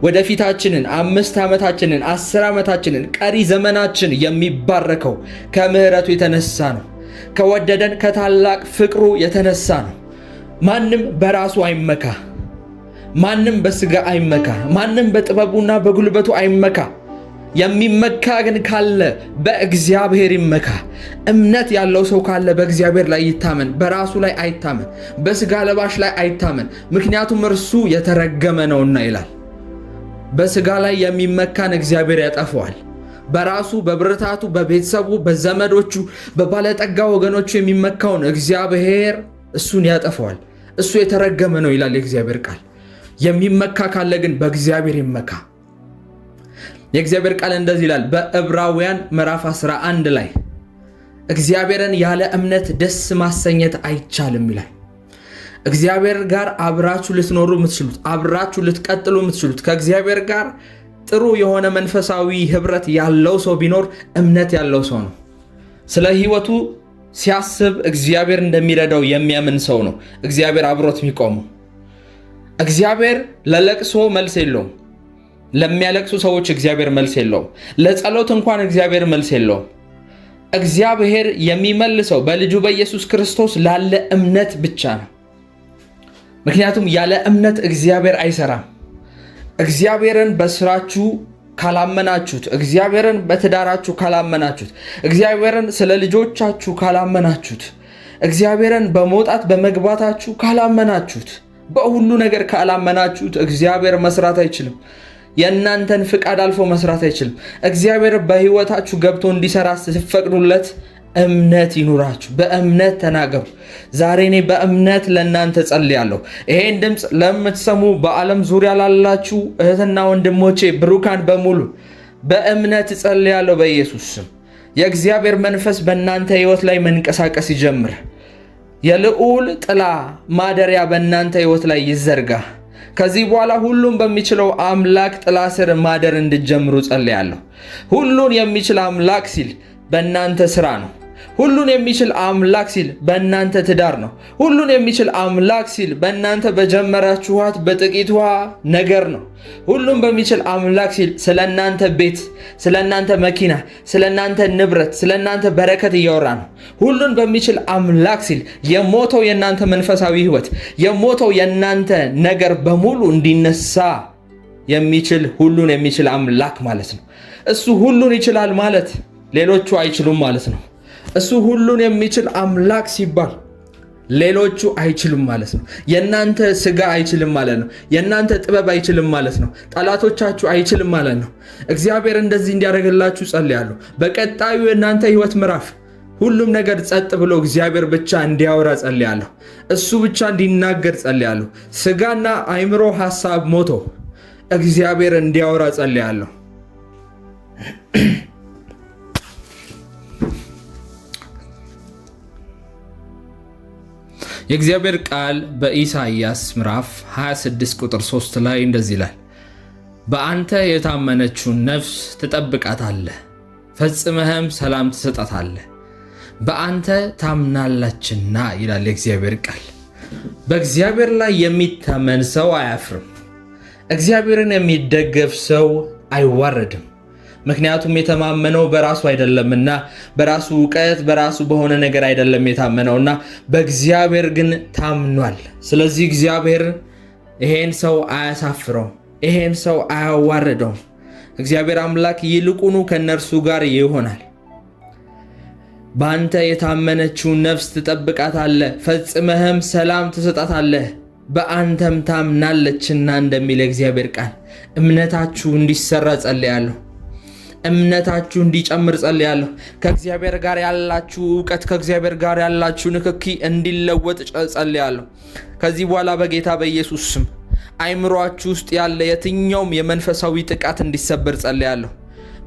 ወደፊታችንን 5 ዓመታችንን 10 ዓመታችንን ቀሪ ዘመናችን የሚባረከው ከምሕረቱ የተነሳ ነው። ከወደደን ከታላቅ ፍቅሩ የተነሳ ነው። ማንም በራሱ አይመካ፣ ማንም በስጋ አይመካ፣ ማንም በጥበቡና በጉልበቱ አይመካ። የሚመካ ግን ካለ በእግዚአብሔር ይመካ። እምነት ያለው ሰው ካለ በእግዚአብሔር ላይ ይታመን፣ በራሱ ላይ አይታመን፣ በስጋ ለባሽ ላይ አይታመን፣ ምክንያቱም እርሱ የተረገመ ነውና ይላል። በስጋ ላይ የሚመካን እግዚአብሔር ያጠፈዋል። በራሱ በብርታቱ፣ በቤተሰቡ፣ በዘመዶቹ፣ በባለጠጋ ወገኖቹ የሚመካውን እግዚአብሔር እሱን ያጠፈዋል። እሱ የተረገመ ነው ይላል የእግዚአብሔር ቃል። የሚመካ ካለ ግን በእግዚአብሔር ይመካ። የእግዚአብሔር ቃል እንደዚህ ይላል በዕብራውያን ምዕራፍ 11 ላይ እግዚአብሔርን ያለ እምነት ደስ ማሰኘት አይቻልም ይላል። እግዚአብሔር ጋር አብራችሁ ልትኖሩ የምትችሉት፣ አብራችሁ ልትቀጥሉ የምትችሉት፣ ከእግዚአብሔር ጋር ጥሩ የሆነ መንፈሳዊ ህብረት ያለው ሰው ቢኖር እምነት ያለው ሰው ነው። ስለ ህይወቱ ሲያስብ እግዚአብሔር እንደሚረዳው የሚያምን ሰው ነው እግዚአብሔር አብሮት የሚቆመው። እግዚአብሔር ለለቅሶ መልስ የለውም። ለሚያለቅሱ ሰዎች እግዚአብሔር መልስ የለውም። ለጸሎት እንኳን እግዚአብሔር መልስ የለውም። እግዚአብሔር የሚመልሰው በልጁ በኢየሱስ ክርስቶስ ላለ እምነት ብቻ ነው። ምክንያቱም ያለ እምነት እግዚአብሔር አይሰራም። እግዚአብሔርን በስራችሁ ካላመናችሁት፣ እግዚአብሔርን በትዳራችሁ ካላመናችሁት፣ እግዚአብሔርን ስለ ልጆቻችሁ ካላመናችሁት፣ እግዚአብሔርን በመውጣት በመግባታችሁ ካላመናችሁት፣ በሁሉ ነገር ካላመናችሁት እግዚአብሔር መስራት አይችልም። የእናንተን ፍቃድ አልፎ መስራት አይችልም። እግዚአብሔር በህይወታችሁ ገብቶ እንዲሰራ ስትፈቅዱለት እምነት ይኑራችሁ። በእምነት ተናገሩ። ዛሬ እኔ በእምነት ለእናንተ ጸልያለሁ። ይሄን ድምፅ ለምትሰሙ በዓለም ዙሪያ ላላችሁ እህትና ወንድሞቼ ብሩካን በሙሉ በእምነት ጸልያለሁ በኢየሱስ ስም። የእግዚአብሔር መንፈስ በእናንተ ህይወት ላይ መንቀሳቀስ ይጀምር። የልዑል ጥላ ማደሪያ በእናንተ ህይወት ላይ ይዘርጋ። ከዚህ በኋላ ሁሉን በሚችለው አምላክ ጥላ ስር ማደር እንድትጀምሩ ጸልያለሁ። ሁሉን የሚችል አምላክ ሲል በእናንተ ስራ ነው። ሁሉን የሚችል አምላክ ሲል በእናንተ ትዳር ነው። ሁሉን የሚችል አምላክ ሲል በእናንተ በጀመራችኋት በጥቂቷ ነገር ነው። ሁሉን በሚችል አምላክ ሲል ስለእናንተ ቤት፣ ስለእናንተ መኪና፣ ስለእናንተ ንብረት፣ ስለእናንተ በረከት እያወራ ነው። ሁሉን በሚችል አምላክ ሲል የሞተው የእናንተ መንፈሳዊ ህይወት፣ የሞተው የእናንተ ነገር በሙሉ እንዲነሳ የሚችል ሁሉን የሚችል አምላክ ማለት ነው። እሱ ሁሉን ይችላል ማለት ሌሎቹ አይችሉም ማለት ነው። እሱ ሁሉን የሚችል አምላክ ሲባል ሌሎቹ አይችሉም ማለት ነው። የእናንተ ስጋ አይችልም ማለት ነው። የእናንተ ጥበብ አይችልም ማለት ነው። ጠላቶቻችሁ አይችልም ማለት ነው። እግዚአብሔር እንደዚህ እንዲያደርግላችሁ ጸልያለሁ። በቀጣዩ የእናንተ ህይወት ምዕራፍ ሁሉም ነገር ጸጥ ብሎ እግዚአብሔር ብቻ እንዲያወራ ጸልያለሁ። እሱ ብቻ እንዲናገር ጸልያለሁ። ስጋና አእምሮ ሐሳብ ሞቶ እግዚአብሔር እንዲያወራ ጸልያለሁ። የእግዚአብሔር ቃል በኢሳይያስ ምዕራፍ 26 ቁጥር 3 ላይ እንደዚህ ይላል፣ በአንተ የታመነችውን ነፍስ ትጠብቃታለህ፣ ፈጽመህም ሰላም ትሰጣታለህ፣ በአንተ ታምናለችና ይላል የእግዚአብሔር ቃል። በእግዚአብሔር ላይ የሚታመን ሰው አያፍርም። እግዚአብሔርን የሚደገፍ ሰው አይዋረድም። ምክንያቱም የተማመነው በራሱ አይደለምና፣ በራሱ ዕውቀት በራሱ በሆነ ነገር አይደለም የታመነውና በእግዚአብሔር ግን ታምኗል። ስለዚህ እግዚአብሔር ይሄን ሰው አያሳፍረው፣ ይሄን ሰው አያዋርደው። እግዚአብሔር አምላክ ይልቁኑ ከነርሱ ጋር ይሆናል። በአንተ የታመነችውን ነፍስ ትጠብቃታለህ፣ ፈጽመህም ሰላም ትሰጣታለህ፣ በአንተም ታምናለችና እንደሚል እግዚአብሔር ቃል እምነታችሁ እንዲሰራ ጸልያለሁ። እምነታችሁ እንዲጨምር ጸልያለሁ። ከእግዚአብሔር ጋር ያላችሁ ዕውቀት፣ ከእግዚአብሔር ጋር ያላችሁ ንክኪ እንዲለወጥ ጸልያለሁ። ከዚህ በኋላ በጌታ በኢየሱስ ስም አይምሮአችሁ ውስጥ ያለ የትኛውም የመንፈሳዊ ጥቃት እንዲሰበር ጸልያለሁ።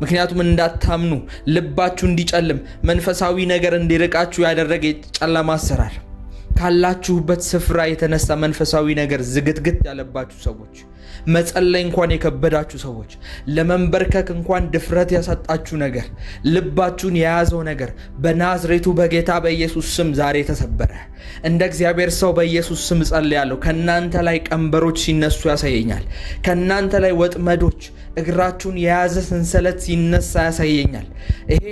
ምክንያቱም እንዳታምኑ፣ ልባችሁ እንዲጨልም፣ መንፈሳዊ ነገር እንዲርቃችሁ ያደረገ ጨለማ አሰራር ካላችሁበት ስፍራ የተነሳ መንፈሳዊ ነገር ዝግትግት ያለባችሁ ሰዎች፣ መጸለይ እንኳን የከበዳችሁ ሰዎች፣ ለመንበርከክ እንኳን ድፍረት ያሳጣችሁ ነገር፣ ልባችሁን የያዘው ነገር በናዝሬቱ በጌታ በኢየሱስ ስም ዛሬ ተሰበረ። እንደ እግዚአብሔር ሰው በኢየሱስ ስም ጸልያለሁ። ከናንተ ላይ ቀንበሮች ሲነሱ ያሳየኛል። ከናንተ ላይ ወጥመዶች፣ እግራችሁን የያዘ ሰንሰለት ሲነሳ ያሳየኛል። ይሄ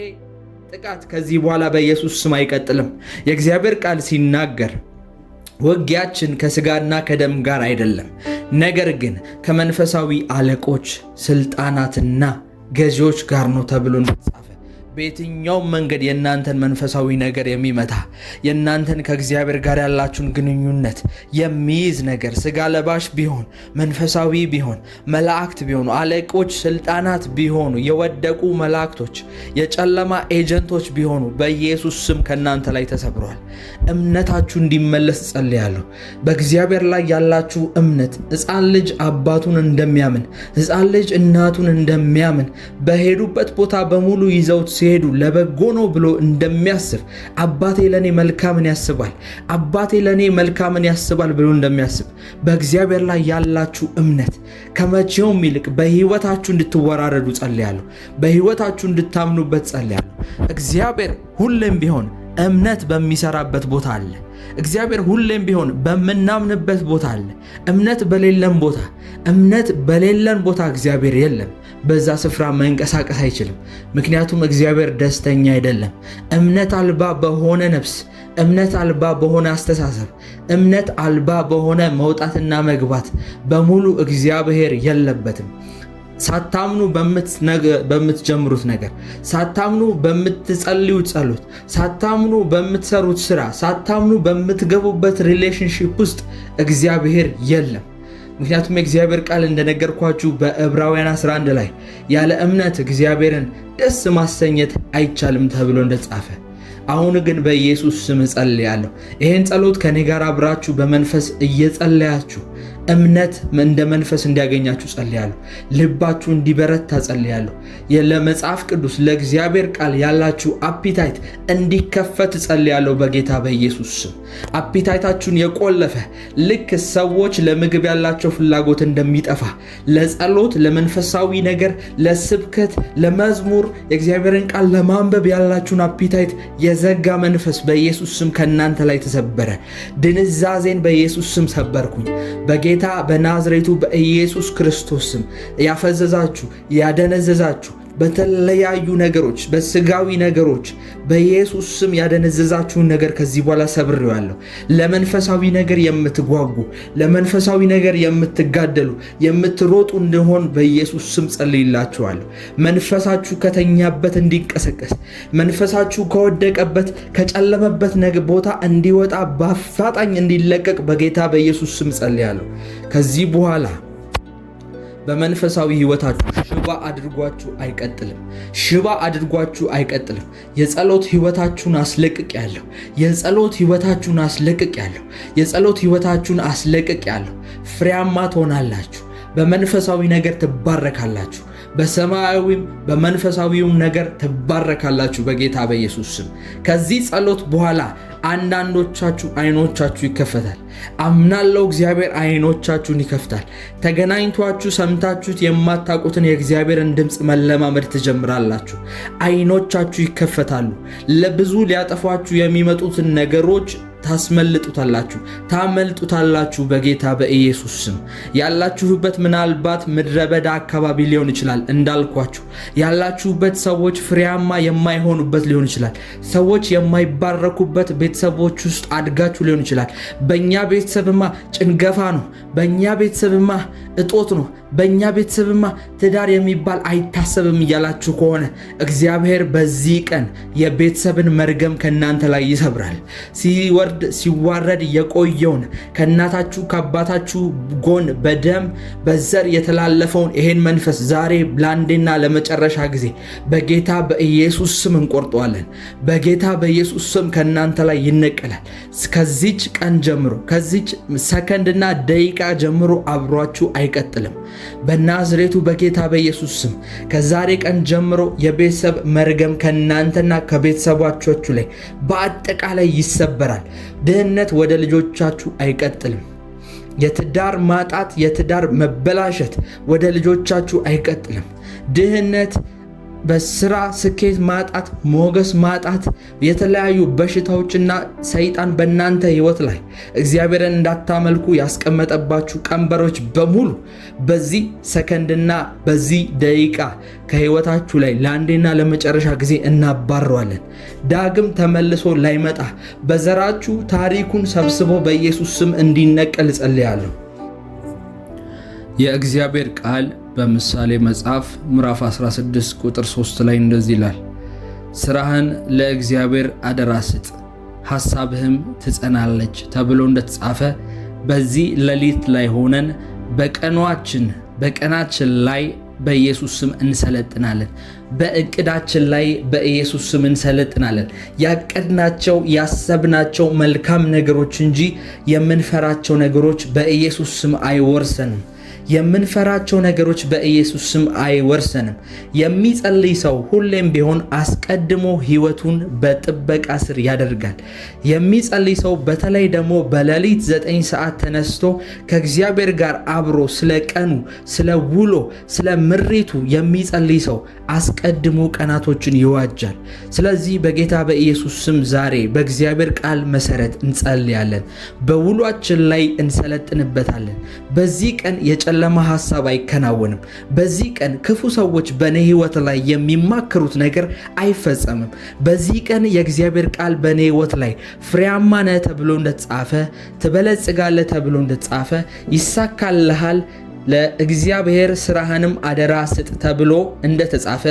ጥቃት ከዚህ በኋላ በኢየሱስ ስም አይቀጥልም። የእግዚአብሔር ቃል ሲናገር ውጊያችን ከስጋና ከደም ጋር አይደለም፣ ነገር ግን ከመንፈሳዊ አለቆች፣ ስልጣናትና ገዢዎች ጋር ነው ተብሎ እንደተጻፈ በየትኛውም መንገድ የእናንተን መንፈሳዊ ነገር የሚመታ የእናንተን ከእግዚአብሔር ጋር ያላችሁን ግንኙነት የሚይዝ ነገር ስጋ ለባሽ ቢሆን መንፈሳዊ ቢሆን መላእክት ቢሆኑ አለቆች ስልጣናት ቢሆኑ የወደቁ መላእክቶች የጨለማ ኤጀንቶች ቢሆኑ በኢየሱስ ስም ከእናንተ ላይ ተሰብሯል። እምነታችሁ እንዲመለስ ጸልያለሁ። በእግዚአብሔር ላይ ያላችሁ እምነት ሕፃን ልጅ አባቱን እንደሚያምን፣ ሕፃን ልጅ እናቱን እንደሚያምን በሄዱበት ቦታ በሙሉ ይዘውት ሲሄዱ ለበጎ ነው ብሎ እንደሚያስብ አባቴ ለኔ መልካምን ያስባል፣ አባቴ ለኔ መልካምን ያስባል ብሎ እንደሚያስብ በእግዚአብሔር ላይ ያላችሁ እምነት ከመቼውም ይልቅ በህይወታችሁ እንድትወራረዱ ጸልያለሁ። በህይወታችሁ እንድታምኑበት ጸልያለሁ። እግዚአብሔር ሁሌም ቢሆን እምነት በሚሰራበት ቦታ አለ። እግዚአብሔር ሁሌም ቢሆን በምናምንበት ቦታ አለ። እምነት በሌለን ቦታ እግዚአብሔር የለም። በዛ ስፍራ መንቀሳቀስ አይችልም። ምክንያቱም እግዚአብሔር ደስተኛ አይደለም። እምነት አልባ በሆነ ነፍስ፣ እምነት አልባ በሆነ አስተሳሰብ፣ እምነት አልባ በሆነ መውጣትና መግባት በሙሉ እግዚአብሔር የለበትም። ሳታምኑ በምትጀምሩት ነገር፣ ሳታምኑ በምትጸልዩት ጸሎት፣ ሳታምኑ በምትሰሩት ስራ፣ ሳታምኑ በምትገቡበት ሪሌሽንሺፕ ውስጥ እግዚአብሔር የለም። ምክንያቱም የእግዚአብሔር ቃል እንደነገርኳችሁ በዕብራውያን 11 ላይ ያለ እምነት እግዚአብሔርን ደስ ማሰኘት አይቻልም ተብሎ እንደጻፈ፣ አሁን ግን በኢየሱስ ስም ጸልያለሁ። ይሄን ጸሎት ከኔ ጋር አብራችሁ በመንፈስ እየጸለያችሁ እምነት እንደ መንፈስ እንዲያገኛችሁ ጸልያለሁ። ልባችሁ እንዲበረታ ጸልያለሁ። ለመጽሐፍ ቅዱስ ለእግዚአብሔር ቃል ያላችሁ አፒታይት እንዲከፈት ጸልያለሁ በጌታ በኢየሱስ ስም። አፒታይታችሁን የቆለፈ ልክ ሰዎች ለምግብ ያላቸው ፍላጎት እንደሚጠፋ ለጸሎት፣ ለመንፈሳዊ ነገር፣ ለስብከት፣ ለመዝሙር፣ የእግዚአብሔርን ቃል ለማንበብ ያላችሁን አፒታይት የዘጋ መንፈስ በኢየሱስ ስም ከእናንተ ላይ ተሰበረ። ድንዛዜን በኢየሱስ ስም ሰበርኩኝ። በጌታ በናዝሬቱ በኢየሱስ ክርስቶስ ስም ያፈዘዛችሁ፣ ያደነዘዛችሁ፣ በተለያዩ ነገሮች፣ በስጋዊ ነገሮች በኢየሱስ ስም ያደነዘዛችሁን ነገር ከዚህ በኋላ ሰብሬዋለሁ። ለመንፈሳዊ ነገር የምትጓጉ፣ ለመንፈሳዊ ነገር የምትጋደሉ፣ የምትሮጡ እንደሆን በኢየሱስ ስም ጸልይላችኋለሁ። መንፈሳችሁ ከተኛበት እንዲቀሰቀስ፣ መንፈሳችሁ ከወደቀበት ከጨለመበት ቦታ እንዲወጣ በአፋጣኝ እንዲለቀቅ በጌታ በኢየሱስ ስም ጸልያለሁ። ከዚህ በኋላ በመንፈሳዊ ህይወታችሁ ሽባ አድርጓችሁ አይቀጥልም። ሽባ አድርጓችሁ አይቀጥልም። የጸሎት ህይወታችሁን አስለቅቄያለሁ። የጸሎት ህይወታችሁን አስለቅቄያለሁ። የጸሎት ህይወታችሁን አስለቅቄያለሁ። ፍሬያማ ትሆናላችሁ። በመንፈሳዊ ነገር ትባረካላችሁ። በሰማያዊም በመንፈሳዊውም ነገር ትባረካላችሁ በጌታ በኢየሱስ ስም። ከዚህ ጸሎት በኋላ አንዳንዶቻችሁ አይኖቻችሁ ይከፈታል። አምናለሁ እግዚአብሔር አይኖቻችሁን ይከፍታል። ተገናኝቷችሁ ሰምታችሁት የማታውቁትን የእግዚአብሔርን ድምፅ መለማመድ ትጀምራላችሁ። አይኖቻችሁ ይከፈታሉ። ለብዙ ሊያጠፏችሁ የሚመጡትን ነገሮች ታስመልጡታላችሁ፣ ታመልጡታላችሁ በጌታ በኢየሱስ ስም። ያላችሁበት ምናልባት ምድረ በዳ አካባቢ ሊሆን ይችላል። እንዳልኳችሁ ያላችሁበት ሰዎች ፍሬያማ የማይሆኑበት ሊሆን ይችላል። ሰዎች የማይባረኩበት ቤተሰቦች ውስጥ አድጋችሁ ሊሆን ይችላል። በእኛ ቤተሰብማ ጭንገፋ ነው፣ በእኛ ቤተሰብማ እጦት ነው፣ በእኛ ቤተሰብማ ትዳር የሚባል አይታሰብም እያላችሁ ከሆነ እግዚአብሔር በዚህ ቀን የቤተሰብን መርገም ከእናንተ ላይ ይሰብራል። ሲዋረድ የቆየውን ከእናታችሁ ከአባታችሁ ጎን በደም በዘር የተላለፈውን ይሄን መንፈስ ዛሬ ለአንዴና ለመጨረሻ ጊዜ በጌታ በኢየሱስ ስም እንቆርጠዋለን። በጌታ በኢየሱስ ስም ከእናንተ ላይ ይነቀላል። ከዚች ቀን ጀምሮ፣ ከዚች ሰከንድና ደቂቃ ጀምሮ አብሯችሁ አይቀጥልም። በናዝሬቱ በጌታ በኢየሱስ ስም ከዛሬ ቀን ጀምሮ የቤተሰብ መርገም ከእናንተና ከቤተሰባችሁ ላይ በአጠቃላይ ይሰበራል። ድህነት ወደ ልጆቻችሁ አይቀጥልም። የትዳር ማጣት፣ የትዳር መበላሸት ወደ ልጆቻችሁ አይቀጥልም። ድህነት፣ በስራ ስኬት ማጣት፣ ሞገስ ማጣት፣ የተለያዩ በሽታዎችና ሰይጣን በእናንተ ህይወት ላይ እግዚአብሔርን እንዳታመልኩ ያስቀመጠባችሁ ቀንበሮች በሙሉ በዚህ ሰከንድና በዚህ ደቂቃ ከህይወታችሁ ላይ ለአንዴና ለመጨረሻ ጊዜ እናባረዋለን። ዳግም ተመልሶ ላይመጣ በዘራችሁ ታሪኩን ሰብስቦ በኢየሱስ ስም እንዲነቀል ጸልያለሁ። የእግዚአብሔር ቃል በምሳሌ መጽሐፍ ምዕራፍ 16 ቁጥር 3 ላይ እንደዚህ ይላል፣ ስራህን ለእግዚአብሔር አደራ ስጥ፣ ሐሳብህም ትጸናለች ተብሎ እንደተጻፈ በዚህ ሌሊት ላይ ሆነን በቀናችን ላይ በኢየሱስ ስም እንሰለጥናለን። በእቅዳችን ላይ በኢየሱስ ስም እንሰለጥናለን። ያቀድናቸው ያሰብናቸው መልካም ነገሮች እንጂ የምንፈራቸው ነገሮች በኢየሱስ ስም አይወርሰንም። የምንፈራቸው ነገሮች በኢየሱስ ስም አይወርሰንም። የሚጸልይ ሰው ሁሌም ቢሆን አስቀድሞ ህይወቱን በጥበቃ ስር ያደርጋል። የሚጸልይ ሰው በተለይ ደግሞ በሌሊት 9 ሰዓት ተነስቶ ከእግዚአብሔር ጋር አብሮ ስለ ቀኑ፣ ስለ ውሎ፣ ስለ ምሪቱ የሚጸልይ ሰው አስቀድሞ ቀናቶችን ይዋጃል። ስለዚህ በጌታ በኢየሱስ ስም ዛሬ በእግዚአብሔር ቃል መሰረት እንጸልያለን። በውሏችን ላይ እንሰለጥንበታለን። በዚህ ቀን የጨለማ ሐሳብ አይከናወንም። በዚህ ቀን ክፉ ሰዎች በእኔ ህይወት ላይ የሚማከሩት ነገር አይፈጸምም። በዚህ ቀን የእግዚአብሔር ቃል በእኔ ህይወት ላይ ፍሬያማ ነህ ተብሎ እንደተጻፈ፣ ትበለጽጋለህ ተብሎ እንደተጻፈ፣ ይሳካልሃል፣ ለእግዚአብሔር ስራህንም አደራ ስጥ ተብሎ እንደተጻፈ፣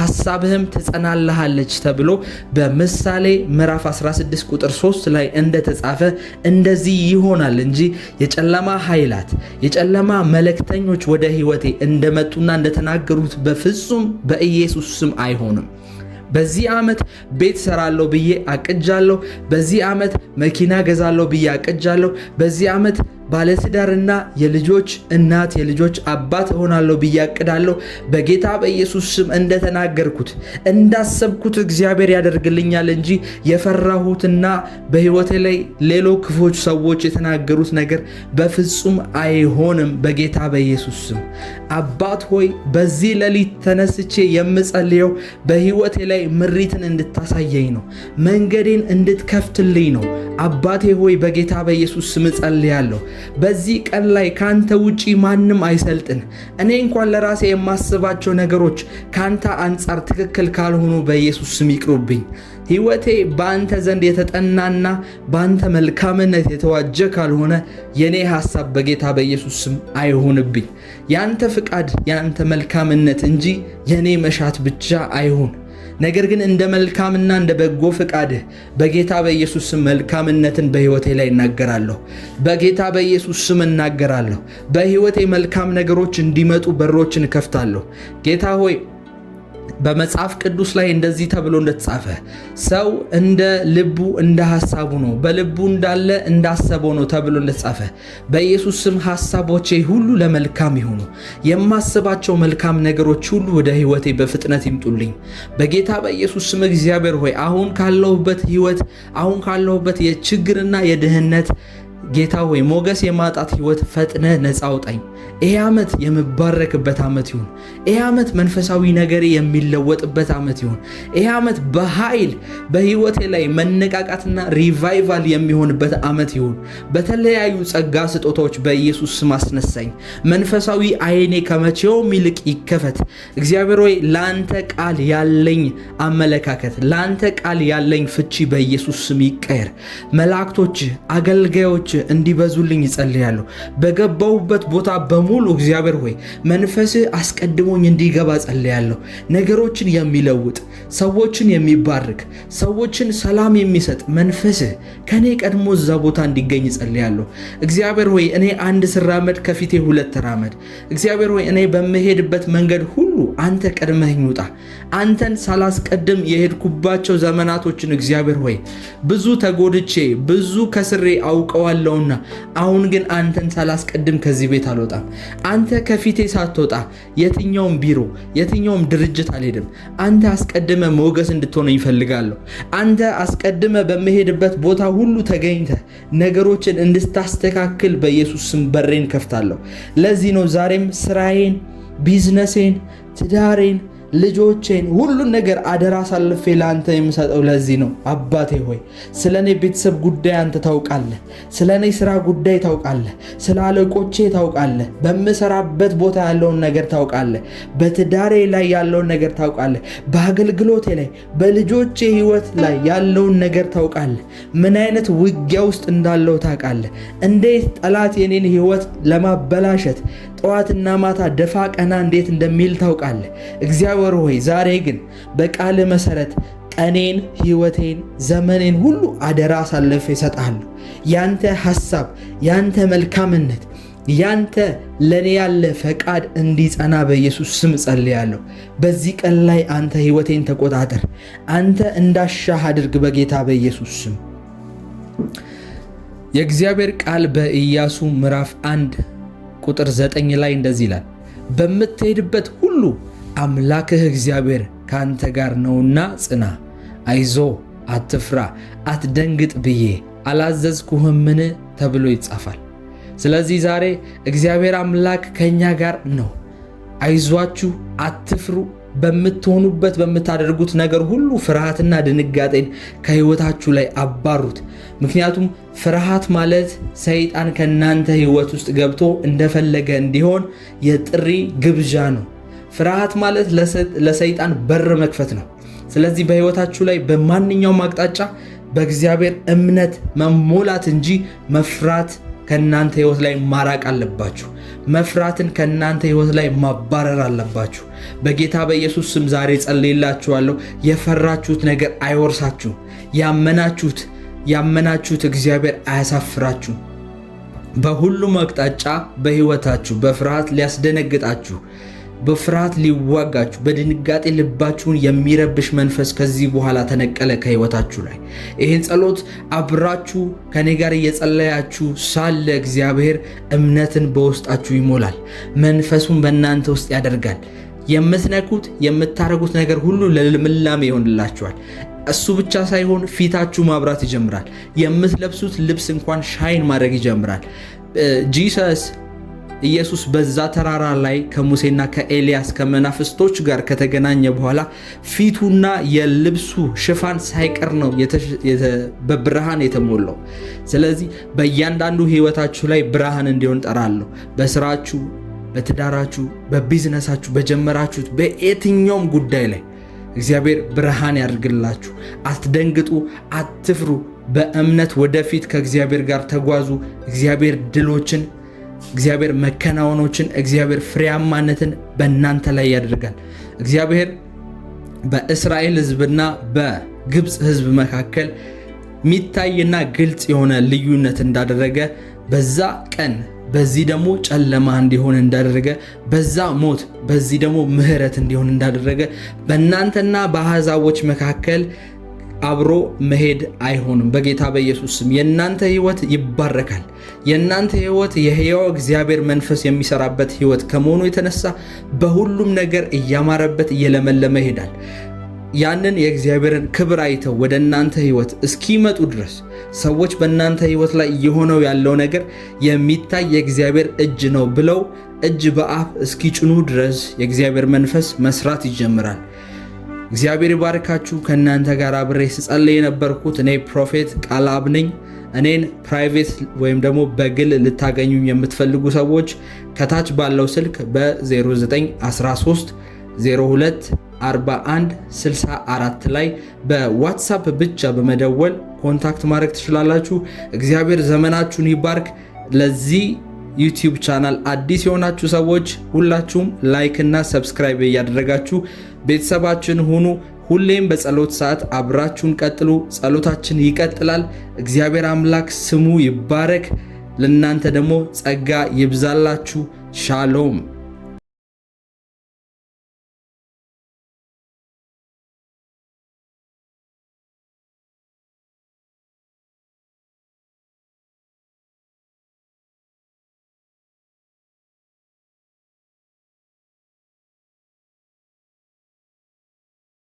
ሐሳብህም ትጸናልሃለች ተብሎ በምሳሌ ምዕራፍ 16 ቁጥር 3 ላይ እንደተጻፈ እንደዚህ ይሆናል እንጂ የጨለማ ኃይላት፣ የጨለማ መልእክተኞች ወደ ህይወቴ እንደመጡና እንደተናገሩት በፍጹም በኢየሱስ ስም አይሆንም። በዚህ ዓመት ቤት ሰራለሁ ብዬ አቅጃለሁ። በዚህ ዓመት መኪና ገዛለሁ ብዬ አቅጃለሁ። በዚህ ዓመት ባለትዳርና የልጆች እናት የልጆች አባት እሆናለሁ ብዬ አቅዳለሁ። በጌታ በኢየሱስ ስም እንደተናገርኩት እንዳሰብኩት እግዚአብሔር ያደርግልኛል እንጂ የፈራሁትና በህይወቴ ላይ ሌሎች ክፎች ሰዎች የተናገሩት ነገር በፍጹም አይሆንም። በጌታ በኢየሱስ ስም አባት ሆይ በዚህ ሌሊት ተነስቼ የምጸልየው በህይወቴ ላይ ምሪትን እንድታሳየኝ ነው። መንገዴን እንድትከፍትልኝ ነው። አባቴ ሆይ በጌታ በኢየሱስ ስም ጸልያለሁ። በዚህ ቀን ላይ ካንተ ውጪ ማንም አይሰልጥን። እኔ እንኳን ለራሴ የማስባቸው ነገሮች ካንተ አንጻር ትክክል ካልሆኑ በኢየሱስ ስም ይቅሩብኝ። ሕይወቴ በአንተ ዘንድ የተጠናና በአንተ መልካምነት የተዋጀ ካልሆነ የኔ ሐሳብ በጌታ በኢየሱስ ስም አይሁንብኝ። ያንተ ፍቃድ ያንተ መልካምነት እንጂ የኔ መሻት ብቻ አይሁን። ነገር ግን እንደ መልካምና እንደ በጎ ፍቃድህ በጌታ በኢየሱስ ስም መልካምነትን በሕይወቴ ላይ እናገራለሁ። በጌታ በኢየሱስ ስም እናገራለሁ። በሕይወቴ መልካም ነገሮች እንዲመጡ በሮችን እከፍታለሁ። ጌታ ሆይ በመጽሐፍ ቅዱስ ላይ እንደዚህ ተብሎ እንደተጻፈ ሰው እንደ ልቡ እንደ ሐሳቡ ነው፣ በልቡ እንዳለ እንዳሰበው ነው ተብሎ እንደተጻፈ በኢየሱስ ስም ሐሳቦቼ ሁሉ ለመልካም ይሁኑ። የማስባቸው መልካም ነገሮች ሁሉ ወደ ሕይወቴ በፍጥነት ይምጡልኝ በጌታ በኢየሱስ ስም። እግዚአብሔር ሆይ አሁን ካለሁበት ሕይወት፣ አሁን ካለሁበት የችግርና የድህነት ጌታ ሆይ ሞገስ የማጣት ሕይወት ፈጥነ ነፃ አውጣኝ። ይሄ ዓመት የምባረክበት ዓመት ይሁን። ይሄ ዓመት መንፈሳዊ ነገር የሚለወጥበት ዓመት ይሁን። ይሄ ዓመት በኃይል በሕይወቴ ላይ መነቃቃትና ሪቫይቫል የሚሆንበት ዓመት ይሁን። በተለያዩ ጸጋ ስጦታዎች በኢየሱስ ስም አስነሳኝ። መንፈሳዊ ዓይኔ ከመቼውም ይልቅ ይከፈት። እግዚአብሔር ሆይ ለአንተ ቃል ያለኝ አመለካከት፣ ለአንተ ቃል ያለኝ ፍቺ በኢየሱስ ስም ይቀየር። መላእክቶች አገልጋዮች እንዲበዙልኝ ይጸልያለሁ። በገባሁበት ቦታ በሙሉ እግዚአብሔር ሆይ መንፈስህ አስቀድሞኝ እንዲገባ ጸልያለሁ። ነገሮችን የሚለውጥ ሰዎችን የሚባርክ ሰዎችን ሰላም የሚሰጥ መንፈስህ ከኔ ቀድሞ እዛ ቦታ እንዲገኝ ጸልያለሁ። እግዚአብሔር ሆይ እኔ አንድ ስራመድ ከፊቴ ሁለት ተራመድ። እግዚአብሔር ሆይ እኔ በምሄድበት መንገድ ሁሉ አንተ ቀድመኝ ውጣ። አንተን ሳላስቀድም የሄድኩባቸው ዘመናቶችን እግዚአብሔር ሆይ ብዙ ተጎድቼ ብዙ ከስሬ አውቀዋለሁና አሁን ግን አንተን ሳላስቀድም ከዚህ ቤት አልወጣም። አንተ ከፊቴ ሳትወጣ የትኛውም ቢሮ የትኛውም ድርጅት አልሄድም። አንተ አስቀድመ ሞገስ እንድትሆነኝ እፈልጋለሁ። አንተ አስቀድመ በመሄድበት ቦታ ሁሉ ተገኝተ ነገሮችን እንድታስተካክል በኢየሱስ ስም በሬን ከፍታለሁ። ለዚህ ነው ዛሬም ስራዬን፣ ቢዝነሴን፣ ትዳሬን፣ ልጆቼን ሁሉን ነገር አደራ አሳልፌ ለአንተ የምሰጠው። ለዚህ ነው አባቴ ሆይ ስለኔ ቤተሰብ ጉዳይ አንተ ታውቃለህ። ስለኔ ስራ ጉዳይ ታውቃለህ። ስለ አለቆቼ ታውቃለህ። በምሰራበት ቦታ ያለውን ነገር ታውቃለህ። በትዳሬ ላይ ያለውን ነገር ታውቃለህ። በአገልግሎቴ ላይ በልጆቼ ህይወት ላይ ያለውን ነገር ታውቃለህ። ምን አይነት ውጊያ ውስጥ እንዳለው ታውቃለህ። እንዴት ጠላት የኔን ህይወት ለማበላሸት ጠዋትና ማታ ደፋ ቀና እንዴት እንደሚል ታውቃለህ። እግዚአብሔር ሆይ ዛሬ ግን በቃል መሰረት ቀኔን፣ ህይወቴን፣ ዘመኔን ሁሉ አደራ አሳልፌ እሰጥሃለሁ። ያንተ ሐሳብ፣ ያንተ መልካምነት፣ ያንተ ለኔ ያለ ፈቃድ እንዲጸና በኢየሱስ ስም ጸልያለሁ። በዚህ ቀን ላይ አንተ ህይወቴን ተቆጣጠር። አንተ እንዳሻህ አድርግ በጌታ በኢየሱስ ስም። የእግዚአብሔር ቃል በኢያሱ ምዕራፍ 1 ቁጥር 9 ላይ እንደዚህ ይላል፣ በምትሄድበት ሁሉ አምላክህ እግዚአብሔር ካንተ ጋር ነውና ጽና፣ አይዞ፣ አትፍራ፣ አትደንግጥ ብዬ አላዘዝኩህምን ተብሎ ይጻፋል። ስለዚህ ዛሬ እግዚአብሔር አምላክ ከኛ ጋር ነው። አይዟችሁ፣ አትፍሩ። በምትሆኑበት በምታደርጉት ነገር ሁሉ ፍርሃትና ድንጋጤን ከህይወታችሁ ላይ አባሩት። ምክንያቱም ፍርሃት ማለት ሰይጣን ከናንተ ህይወት ውስጥ ገብቶ እንደፈለገ እንዲሆን የጥሪ ግብዣ ነው። ፍርሃት ማለት ለሰይጣን በር መክፈት ነው። ስለዚህ በህይወታችሁ ላይ በማንኛውም አቅጣጫ በእግዚአብሔር እምነት መሞላት እንጂ መፍራት ከናንተ ህይወት ላይ ማራቅ አለባችሁ። መፍራትን ከናንተ ህይወት ላይ ማባረር አለባችሁ። በጌታ በኢየሱስ ስም ዛሬ ጸልይላችኋለሁ። የፈራችሁት ነገር አይወርሳችሁ። ያመናችሁት እግዚአብሔር አያሳፍራችሁ። በሁሉም አቅጣጫ በህይወታችሁ በፍርሃት ሊያስደነግጣችሁ፣ በፍርሃት ሊዋጋችሁ፣ በድንጋጤ ልባችሁን የሚረብሽ መንፈስ ከዚህ በኋላ ተነቀለ ከህይወታችሁ ላይ። ይህን ጸሎት አብራችሁ ከኔ ጋር እየጸለያችሁ ሳለ እግዚአብሔር እምነትን በውስጣችሁ ይሞላል። መንፈሱን በእናንተ ውስጥ ያደርጋል። የምትነኩት የምታረጉት ነገር ሁሉ ለልምላሜ ይሆንላችኋል። እሱ ብቻ ሳይሆን ፊታችሁ ማብራት ይጀምራል። የምትለብሱት ልብስ እንኳን ሻይን ማድረግ ይጀምራል። ጂሰስ ኢየሱስ በዛ ተራራ ላይ ከሙሴና ከኤልያስ ከመናፍስቶች ጋር ከተገናኘ በኋላ ፊቱና የልብሱ ሽፋን ሳይቀር ነው በብርሃን የተሞላው። ስለዚህ በእያንዳንዱ ህይወታችሁ ላይ ብርሃን እንዲሆን ጠራለሁ። በስራችሁ፣ በትዳራችሁ፣ በቢዝነሳችሁ፣ በጀመራችሁት በየትኛውም ጉዳይ ላይ እግዚአብሔር ብርሃን ያድርግላችሁ። አትደንግጡ፣ አትፍሩ። በእምነት ወደፊት ከእግዚአብሔር ጋር ተጓዙ። እግዚአብሔር ድሎችን፣ እግዚአብሔር መከናወኖችን፣ እግዚአብሔር ፍሬያማነትን በእናንተ ላይ ያደርጋል። እግዚአብሔር በእስራኤል ህዝብና በግብፅ ህዝብ መካከል የሚታይና ግልጽ የሆነ ልዩነት እንዳደረገ በዛ ቀን በዚህ ደግሞ ጨለማ እንዲሆን እንዳደረገ በዛ ሞት በዚህ ደግሞ ምህረት እንዲሆን እንዳደረገ በእናንተና በአሕዛቦች መካከል አብሮ መሄድ አይሆንም። በጌታ በኢየሱስ ስም የእናንተ ህይወት ይባረካል። የእናንተ ህይወት የሕያው እግዚአብሔር መንፈስ የሚሰራበት ህይወት ከመሆኑ የተነሳ በሁሉም ነገር እያማረበት እየለመለመ ይሄዳል። ያንን የእግዚአብሔርን ክብር አይተው ወደ እናንተ ህይወት እስኪመጡ ድረስ ሰዎች በእናንተ ህይወት ላይ እየሆነው ያለው ነገር የሚታይ የእግዚአብሔር እጅ ነው ብለው እጅ በአፍ እስኪጭኑ ድረስ የእግዚአብሔር መንፈስ መስራት ይጀምራል። እግዚአብሔር ይባርካችሁ። ከእናንተ ጋር አብሬ ስጸልይ የነበርኩት እኔ ፕሮፌት ቃልአብ ነኝ። እኔን ፕራይቬት ወይም ደግሞ በግል ልታገኙኝ የምትፈልጉ ሰዎች ከታች ባለው ስልክ በ0913 02 41 64 ላይ በዋትሳፕ ብቻ በመደወል ኮንታክት ማድረግ ትችላላችሁ። እግዚአብሔር ዘመናችሁን ይባርክ። ለዚህ ዩቲዩብ ቻናል አዲስ የሆናችሁ ሰዎች ሁላችሁም ላይክ እና ሰብስክራይብ እያደረጋችሁ ቤተሰባችን ሁኑ። ሁሌም በጸሎት ሰዓት አብራችሁን ቀጥሉ። ጸሎታችን ይቀጥላል። እግዚአብሔር አምላክ ስሙ ይባረክ። ለእናንተ ደግሞ ጸጋ ይብዛላችሁ። ሻሎም